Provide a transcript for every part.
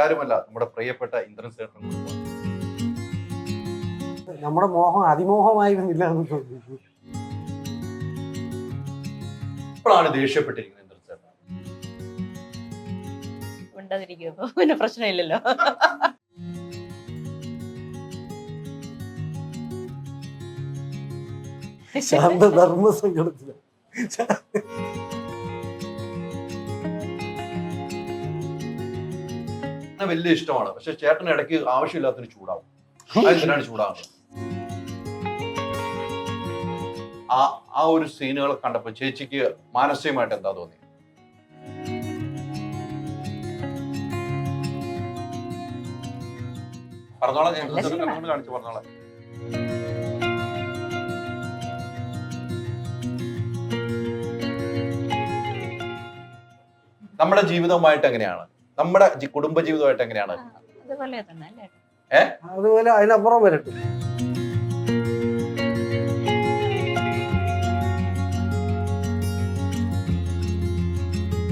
ആരുമല്ല നമ്മുടെ പ്രിയപ്പെട്ട ഇന്ദ്രൻ ചേട്ടൻ കുടുംബം. നമ്മുടെ മോഹം അതിമോഹമായിരുന്നില്ല എന്ന് തോന്നുന്നു. ഇപ്പോഴാണ് ദേഷ്യപ്പെട്ടിരിക്കുന്നത് ഇന്ദ്രൻ ചേട്ടൻ. ഉണ്ടാതിരിക്കുമോ പിന്നെ പ്രശ്നമില്ലല്ലോ. ശാന്തധർമ്മ സങ്കടത്തില് വലിയ ഇഷ്ടമാണ്, പക്ഷെ ചേട്ടൻ ഇടയ്ക്ക് ആവശ്യമില്ലാത്തൊരു ചൂടാവും. അതിനാണ് ചൂടാവുന്നത്. ആ ഒരു സീനുകൾ കണ്ടപ്പോ ചേച്ചിക്ക് മാനസികമായിട്ട് എന്താ തോന്നി? പറഞ്ഞോളാം, ഞാൻ കാണിച്ചു പറഞ്ഞോളാം. നമ്മുടെ ജീവിതവുമായിട്ട് എങ്ങനെയാണ്, നമ്മുടെ കുടുംബ ജീവിതമായിട്ട് എങ്ങനെയാണ്? അതുപോലെ തന്നെ അല്ലേ? അതുപോലെ അതിനപ്പുറം വരട്ടെ.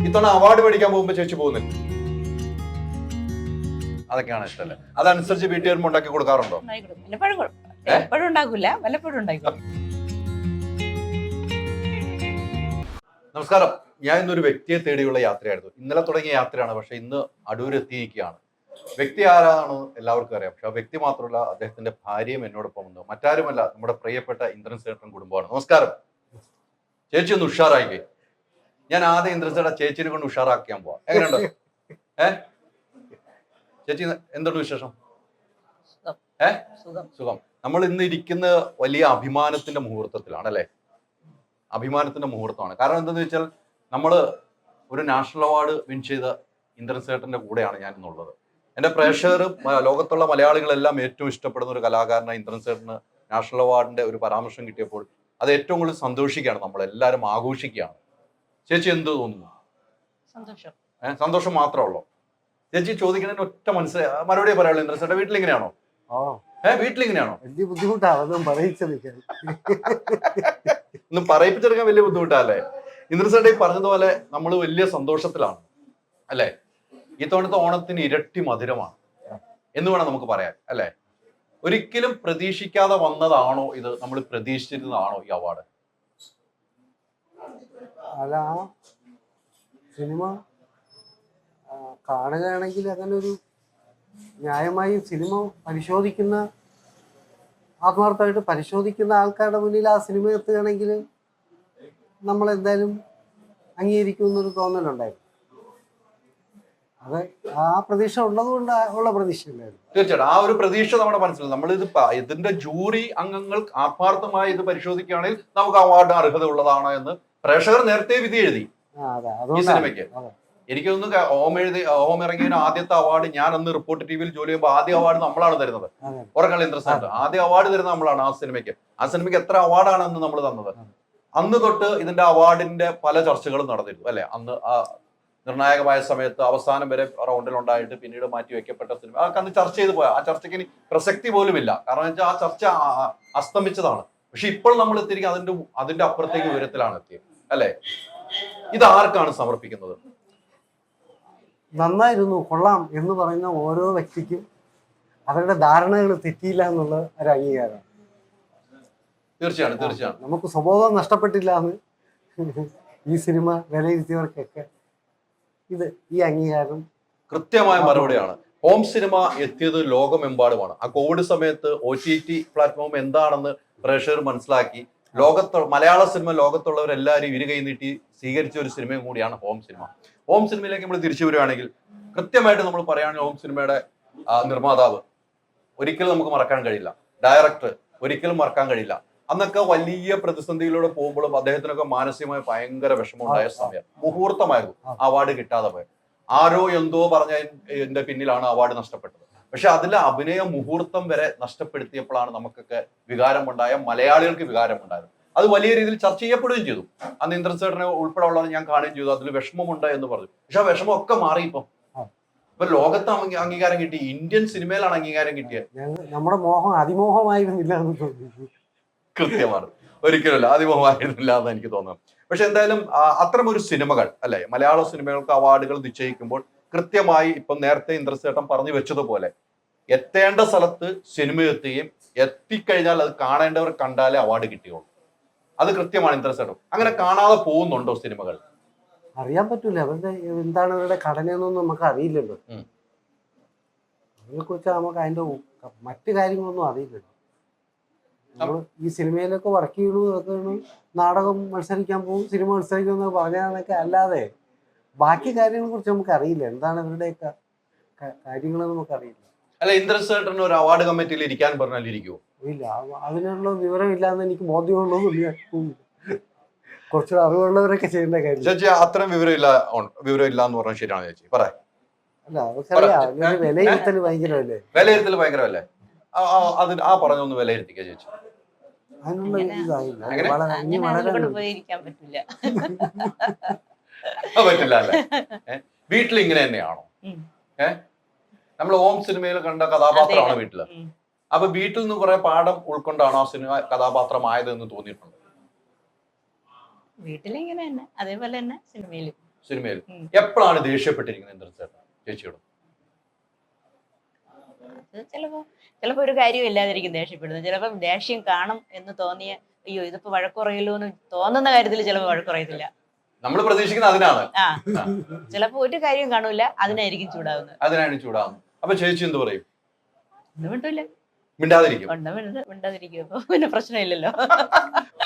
ഇത്തവണ അവാർഡ് മേടിക്കാൻ പോകുമ്പോ ചേച്ചി പോകുന്നില്ല, അതൊക്കെയാണ് ഇഷ്ടമല്ലേ? അതനുസരിച്ച് വീട്ടുകാരും ഉണ്ടാക്കി കൊടുക്കാറുണ്ടോ? എപ്പോഴും ഉണ്ടാക്കൂല, വല്ലപ്പോഴും ഉണ്ടാക്കും. നമസ്കാരം. ഞാൻ ഇന്നൊരു വ്യക്തിയെ തേടിയുള്ള യാത്രയായിരുന്നു. ഇന്നലെ തുടങ്ങിയ യാത്രയാണ്, പക്ഷെ ഇന്ന് അടൂർ എത്തിയിരിക്കുകയാണ്. വ്യക്തി ആരാണ് എല്ലാവർക്കും അറിയാം, പക്ഷെ ആ വ്യക്തി മാത്രമല്ല, അദ്ദേഹത്തിന്റെ ഭാര്യയും എന്നോടൊപ്പം ഉണ്ട്. മറ്റാരുമല്ല, നമ്മുടെ പ്രിയപ്പെട്ട ഇന്ദ്രൻ ചേട്ടൻ കുടുംബമാണ്. നമസ്കാരം. ചേച്ചി ഒന്ന് ഉഷാറാക്കി. ഞാൻ ആദ്യം ഇന്ദ്രൻ ചേട്ടാ ചേച്ചിനെ കൊണ്ട് ഉഷാറാക്കിയാൻ പോവാം. എങ്ങനെയുണ്ട്? ചേച്ചി എന്തുണ്ട് വിശേഷം? സുഖം. നമ്മൾ ഇന്ന് ഇരിക്കുന്ന വലിയ അഭിമാനത്തിന്റെ മുഹൂർത്തത്തിലാണ് അല്ലെ? അഭിമാനത്തിന്റെ മുഹൂർത്തമാണ്. കാരണം എന്താണെന്ന് വെച്ചാൽ നമ്മൾ ഒരു നാഷണൽ അവാർഡ് വിൻ ചെയ്ത ഇന്ദ്രൻ ചേട്ടന്റെ കൂടെയാണ് ഞാൻ ഇന്നുള്ളത്. എൻ്റെ പ്രേക്ഷകരും ലോകത്തുള്ള മലയാളികളെല്ലാം ഏറ്റവും ഇഷ്ടപ്പെടുന്ന ഒരു കലാകാരനായ ഇന്ദ്രൻ ചേട്ടന് നാഷണൽ അവാർഡിന്റെ ഒരു പരാമർശം കിട്ടിയപ്പോൾ അത് ഏറ്റവും കൂടുതൽ സന്തോഷിക്കുകയാണ്, നമ്മളെല്ലാവരും ആഘോഷിക്കുകയാണ്. ചേച്ചി എന്ത് തോന്നുന്നു? സന്തോഷം മാത്രമേ ഉള്ളൂ. ചേച്ചി ചോദിക്കുന്നതിന് ഒറ്റ മറുപടി പറയാനുള്ളൂ. ഇന്ദ്രൻ ചേട്ടൻ വീട്ടിലിങ്ങനെയാണോ? വീട്ടിലിങ്ങനെയാണോ? വലിയ ബുദ്ധിമുട്ടാണ് പറയിച്ചത്. ഒന്നും പറയിപ്പിച്ചെടുക്കാൻ വലിയ ബുദ്ധിമുട്ടല്ലേ? ഇന്ദ്രൻ ചേട്ടൻ പറഞ്ഞതുപോലെ നമ്മൾ വലിയ സന്തോഷത്തിലാണ് അല്ലെ? ഈ തവണത്തെ ഓണത്തിന് ഇരട്ടി മധുരമാണ് എന്ന് വേണം നമുക്ക് പറയാൻ അല്ലെ? ഒരിക്കലും പ്രതീക്ഷിക്കാതെ വന്നതാണോ ഇത്? നമ്മൾ പ്രതീക്ഷിച്ചിരുന്നതാണോ ഈ അവാർഡ്? അല്ല, സിനിമ കാണുകയാണെങ്കിൽ അങ്ങനെ ഒരു ന്യായമായി സിനിമ പരിശോധിക്കുന്ന, ആത്മാർത്ഥമായിട്ട് പരിശോധിക്കുന്ന ആൾക്കാരുടെ മുന്നിൽ ആ സിനിമ എത്തുകയാണെങ്കിൽ നമ്മളെന്തായാലും അംഗീകരിക്കുമെന്നൊരു തോന്നലുണ്ടായിരുന്നു. അത് ആ പ്രതീക്ഷ ഉള്ളതുകൊണ്ട് ഉള്ള പ്രതീക്ഷ ഉണ്ടായിരുന്നു. തീർച്ചയായിട്ടും ആ ഒരു പ്രതീക്ഷ നമ്മുടെ മനസ്സിലായി. നമ്മൾ ഇതിന്റെ ജൂറി അംഗങ്ങൾ ആത്മാർത്ഥമായി ഇത് പരിശോധിക്കുകയാണെങ്കിൽ നമുക്ക് അവാർഡ് അർഹത ഉള്ളതാണോ എന്ന് പ്രേക്ഷകർ നേരത്തെ വിധി എഴുതി ഈ സിനിമയ്ക്ക്. എനിക്കൊന്ന് ഓം ഇറങ്ങിയ ആദ്യത്തെ അവാർഡ്, ഞാൻ അന്ന് റിപ്പോർട്ട് ടിവിയിൽ ജോലി ചെയ്യുമ്പോൾ ആദ്യ അവാർഡ് നമ്മളാണ് തരുന്നത്. ഉറക്കങ്ങൾ ഇൻട്രസ്റ്റ് ആദ്യ അവാർഡ് തരുന്നത് നമ്മളാണ് ആ സിനിമയ്ക്ക്. ആ സിനിമയ്ക്ക് എത്ര അവാർഡാണ് അന്ന് നമ്മൾ തന്നത്? അന്ന് തൊട്ട് ഇതിന്റെ അവാർഡിന്റെ പല ചർച്ചകളും നടന്നിരുന്നു അല്ലെ? അന്ന് ആ നിർണായകമായ സമയത്ത് അവസാനം വരെ റൗണ്ടിൽ ഉണ്ടായിട്ട് പിന്നീട് മാറ്റി വെക്കപ്പെട്ട സിനിമ അതൊക്കെ അന്ന് ചർച്ച ചെയ്ത് പോയാൽ ആ ചർച്ചയ്ക്ക് ഇനി പ്രസക്തി പോലും ഇല്ല. കാരണം വെച്ചാൽ ആ ചർച്ച അസ്തമിച്ചതാണ്. പക്ഷെ ഇപ്പോൾ നമ്മൾ എത്തിയിരിക്കും അതിന്റെ അപ്പുറത്തേക്ക് ഉയരത്തിലാണ് എത്തിയത് അല്ലെ? ഇത് ആർക്കാണ് സമർപ്പിക്കുന്നത്? നന്നായിരുന്നു, കൊള്ളാം എന്ന് പറയുന്ന ഓരോ വ്യക്തിക്കും അവരുടെ ധാരണകൾ തെറ്റിയില്ല എന്നുള്ള ഒരു അംഗീകാരമാണ്. തീർച്ചയാണ്. നമുക്ക് സ്വബോധം നഷ്ടപ്പെട്ടില്ല എന്ന് ഈ സിനിമ വിലയിരുത്തിയവർക്കൊക്കെ ഈ അംഗീകാരം കൃത്യമായ മറുപടിയാണ്. ഹോം സിനിമ എത്തിയത് ലോകമെമ്പാടുമാണ്. ആ കോവിഡ് സമയത്ത് OTT പ്ലാറ്റ്ഫോം എന്താണെന്ന് പ്രേക്ഷകർ മനസ്സിലാക്കി. മലയാള സിനിമ ലോകത്തുള്ളവരെല്ലാവരും ഇരുകൈ നീട്ടി സ്വീകരിച്ച ഒരു സിനിമയും കൂടിയാണ് ഹോം സിനിമ. ഹോം സിനിമയിലേക്ക് നമ്മൾ തിരിച്ചു വരികയാണെങ്കിൽ കൃത്യമായിട്ട് നമ്മൾ പറയുകയാണെങ്കിൽ ഹോം സിനിമയുടെ നിർമ്മാതാവ് ഒരിക്കലും നമുക്ക് മറക്കാൻ കഴിയില്ല, ഡയറക്ടർ ഒരിക്കലും മറക്കാൻ കഴിയില്ല. അന്നൊക്കെ വലിയ പ്രതിസന്ധിയിലൂടെ പോകുമ്പോഴും അദ്ദേഹത്തിനൊക്കെ മാനസികമായി ഭയങ്കര വിഷമമുണ്ടായ സമയം, മുഹൂർത്തമായിരുന്നു അവാർഡ് കിട്ടാതെ പോയത്. ആരോ എന്തോ പറഞ്ഞതിന്റെ പിന്നിലാണ് അവാർഡ് നഷ്ടപ്പെട്ടത്. പക്ഷെ അതിലെ അഭിനയ മുഹൂർത്തം വരെ നഷ്ടപ്പെടുത്തിയപ്പോഴാണ് നമുക്കൊക്കെ വികാരമുണ്ടായ, മലയാളികൾക്ക് വികാരമുണ്ടായത്. അത് വലിയ രീതിയിൽ ചർച്ച ചെയ്യപ്പെടുകയും ചെയ്തു. അന്ന് ഇന്ദ്രൻ ചേട്ടനെ ഉൾപ്പെടെ ഉള്ളത് ഞാൻ കാണുകയും ചെയ്തു. അതിൽ വിഷമമുണ്ട് എന്ന് പറഞ്ഞു. പക്ഷെ ആ വിഷമം ഒക്കെ മാറി. ഇപ്പൊ ലോകത്ത് അംഗീകാരം കിട്ടി, ഇന്ത്യൻ സിനിമയിലാണ് അംഗീകാരം കിട്ടിയത്. നമ്മുടെ മോഹം അതിമോഹമായിരുന്നില്ല എന്ന് തോന്നുന്നു. കൃത്യമാണ്, ഒരിക്കലല്ല അതിമോഹമായിരുന്നില്ല എന്ന് എനിക്ക് തോന്നുന്നു. പക്ഷെ എന്തായാലും അത്തരം ഒരു സിനിമകൾ അല്ലെ, മലയാള സിനിമകൾക്ക് അവാർഡുകൾ നിശ്ചയിക്കുമ്പോൾ കൃത്യമായി ഇപ്പം നേരത്തെ ഇന്ദ്രസേട്ടൻ പറഞ്ഞു വെച്ചതുപോലെ എത്തേണ്ട സ്ഥലത്ത് സിനിമ എത്തുകയും എത്തിക്കഴിഞ്ഞാൽ അത് കാണേണ്ടവർ കണ്ടാലേ അവാർഡ് കിട്ടിയുള്ളൂ. അത് കൃത്യമാണ് ഇന്ദ്രസേട്ടൻ. അങ്ങനെ കാണാതെ പോകുന്നുണ്ടോ സിനിമകൾ? അറിയാൻ പറ്റൂല അവരുടെ എന്താണ് അവരുടെ ഘടനയെന്നൊന്നും നമുക്ക് അറിയില്ലല്ലോ. അതിനെ കുറിച്ച് നമുക്ക് അതിന്റെ മറ്റു കാര്യങ്ങളൊന്നും അറിയില്ലല്ലോ. നമ്മൾ ഈ സിനിമയിലൊക്കെ വർക്ക് ചെയ്യണു അതൊക്കെ നാടകം മത്സരിക്കാൻ പോകും, സിനിമ മത്സരിക്കും എന്നൊക്കെ പറഞ്ഞാന്നൊക്കെ അല്ലാതെ ബാക്കി കാര്യങ്ങളെ കുറിച്ച് നമുക്ക് അറിയില്ല. എന്താണ് ഇവരുടെയൊക്കെ കാര്യങ്ങളെന്ന് നമുക്ക് അറിയില്ല. അല്ല, ഇന്ദ്രസേട്ടൻ ഒരു അവാർഡ് കമ്മിറ്റിയിൽ ഇരിക്കാൻ പറഞ്ഞാൽ ഇരിക്കുമോ? ഇല്ല, അതിനുള്ള വിവരം ഇല്ലാന്ന് എനിക്ക് ബോധ്യമുള്ളതുമില്ല. കുറച്ചുകൂടെ അറിവുള്ളവരൊക്കെ ചെയ്യേണ്ട കാര്യം. ചേച്ചി അത്രയും വിവരം ഇല്ല എന്ന് പറഞ്ഞാൽ ശരിയാണ് ചേച്ചി പറയാം. അല്ല അവർക്കറിയാം വിലയിരുത്തൽ ഭയങ്കരമല്ലേ. വിലയിരുത്തൽ ഭയങ്കരമല്ലേ? അതിന് ആ പറഞ്ഞൊന്ന് വിലയിരുത്തിക്ക ചേച്ചി. അതിനുള്ള ഇതായില്ല. ഇനി അങ്ങനെ വളരെ അതുകൊണ്ട് പോയിരിക്കാൻ പറ്റില്ല. പറ്റില്ല അല്ലേ? വീട്ടിൽ ഇങ്ങനെ തന്നെയാണോ? നമ്മൾ ഓം സിനിമയിൽ കണ്ട കഥാപാത്രമാണ് വീട്ടില്. അപ്പൊ വീട്ടിൽ നിന്ന് കുറെ പാഠം ഉൾക്കൊണ്ടാണോ ആ സിനിമ കഥാപാത്രമായത് എന്ന് തോന്നിയിട്ടുണ്ട്? വീട്ടിലിങ്ങനെ തന്നെ, അതേപോലെ തന്നെ സിനിമയിൽ എപ്പോഴാണ് ദേഷ്യപ്പെട്ടിരിക്കുന്നത് ഇന്ദ്രസേട്ടൻ ചേച്ചിയോട്? അത് ചിലപ്പോ ഒരു കാര്യം ഇല്ലാതിരിക്കും ദേഷ്യപ്പെടുന്നത്. ചിലപ്പോ ദേഷ്യം കാണും എന്ന് തോന്നിയ അയ്യോ ഇതിപ്പോ വഴക്കുറയല്ലോ എന്ന് തോന്നുന്ന കാര്യത്തിൽ ചിലപ്പോ വഴക്കുറയത്തില്ല. നമ്മൾ പ്രതീക്ഷിക്കുന്ന അതിനാണ്. ചിലപ്പോ ഒരു കാര്യം കാണൂല, അതിനായിരിക്കും ചൂടാവുന്നത്. അപ്പൊ ചേച്ചി എന്ത് പറയും? മിണ്ടാതിരിക്കും. അപ്പൊ പിന്നെ പ്രശ്നമില്ലല്ലോ.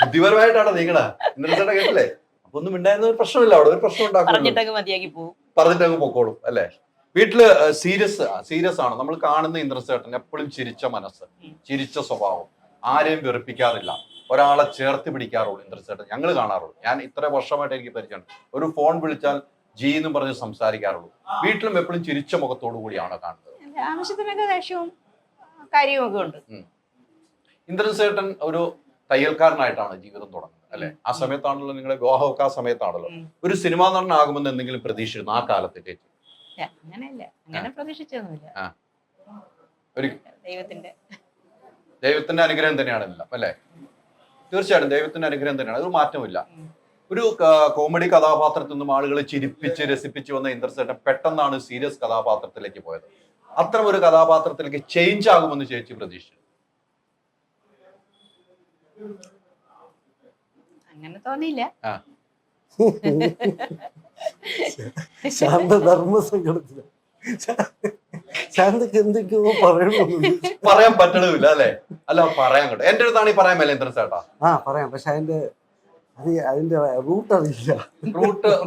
ബുദ്ധിപരമായിട്ടാണ് നീങ്ങണ ഇന്ദ്രസേട്ടൻ കേട്ടില്ലേ? അപ്പൊ ഒന്നും മിണ്ടായിരുന്ന ഒരു പ്രശ്നമില്ല, അവിടെ ഒരു പ്രശ്നം ഉണ്ടാക്കും, പറഞ്ഞിട്ടങ്ങ് മതിയാക്കി പോകും, പറഞ്ഞിട്ടങ്ങ് പൊക്കോളും അല്ലേ? വീട്ടില് സീരിയസ് ആണ്. നമ്മൾ കാണുന്ന ഇന്ദ്രസേട്ടൻ എപ്പോഴും ചിരിച്ച മനസ്സ്, ചിരിച്ച സ്വഭാവം, ആരെയും വെറുപ്പിക്കാറില്ല, ഒരാളെ ചേർത്ത് പിടിക്കാറുള്ളൂ ഇന്ദ്രസേട്ടൻ. ഞങ്ങൾ കാണാറുള്ളൂ. ഞാൻ ഇത്ര വർഷമായിട്ട് എനിക്ക് പരിചയമുണ്ട്. ഒരു ഫോൺ വിളിച്ചാൽ ജി എന്നും പറഞ്ഞ് സംസാരിക്കാറുള്ളൂ. വീട്ടിലും എപ്പോഴും ചിരിച്ച മുഖത്തോടു കൂടിയാണ് കാണുന്നത്. ആവശ്യത്തിനൊക്കെ ദേഷ്യവും കാര്യമൊക്കെ ഉണ്ട്. ഇന്ദ്രസേട്ടൻ ഒരു തയ്യൽക്കാരനായിട്ടാണ് ജീവിതം തുടങ്ങുന്നത് അല്ലെ? ആ സമയത്താണല്ലോ നിങ്ങളുടെ വിവാഹമൊക്കെ, ആ സമയത്താണല്ലോ. ഒരു സിനിമാ നടനാകുമെന്ന് എന്തെങ്കിലും പ്രതീക്ഷിച്ചിരുന്നു ആ കാലത്ത് ചേച്ചി? അങ്ങനെയല്ല, അങ്ങനെ പ്രതീക്ഷിച്ചൊന്നുമില്ല. ദൈവത്തിന്റെ അനുഗ്രഹം തന്നെയാണ് എല്ലാം അല്ലെ? തീർച്ചയായിട്ടും ദൈവത്തിന്റെ അനുഗ്രഹം തന്നെയാണ്, ഒരു മാറ്റമില്ല. ഒരു കോമഡി കഥാപാത്രത്തിൽ നിന്നും ആളുകളെ ചിരിപ്പിച്ച് രസിപ്പിച്ച് വന്ന ഇന്ദ്രസേട്ടൻ പെട്ടെന്നാണ് സീരിയസ് കഥാപാത്രത്തിലേക്ക് പോയത്. അത്തരം ഒരു കഥാപാത്രത്തിലേക്ക് ചേഞ്ച് ആകുമെന്ന് ചേച്ചി പ്രതീക്ഷിച്ചു? അങ്ങനെ തോന്നിയില്ല. ശാന്തധർമ്മ സങ്കടത്തില് ശാന്തക്ക് എന്തൊക്കെയോ പറയാൻ പറ്റണമില്ല അല്ലെ? അല്ല പറയാൻ കേട്ടോ, എന്റെ അടുത്താണ് ഈ പറയാൻ മേലെ ഇന്ദ്രസേട്ടാ. പറയാം, പക്ഷെ അതിന്റെ റൂട്ട് അറിയില്ല.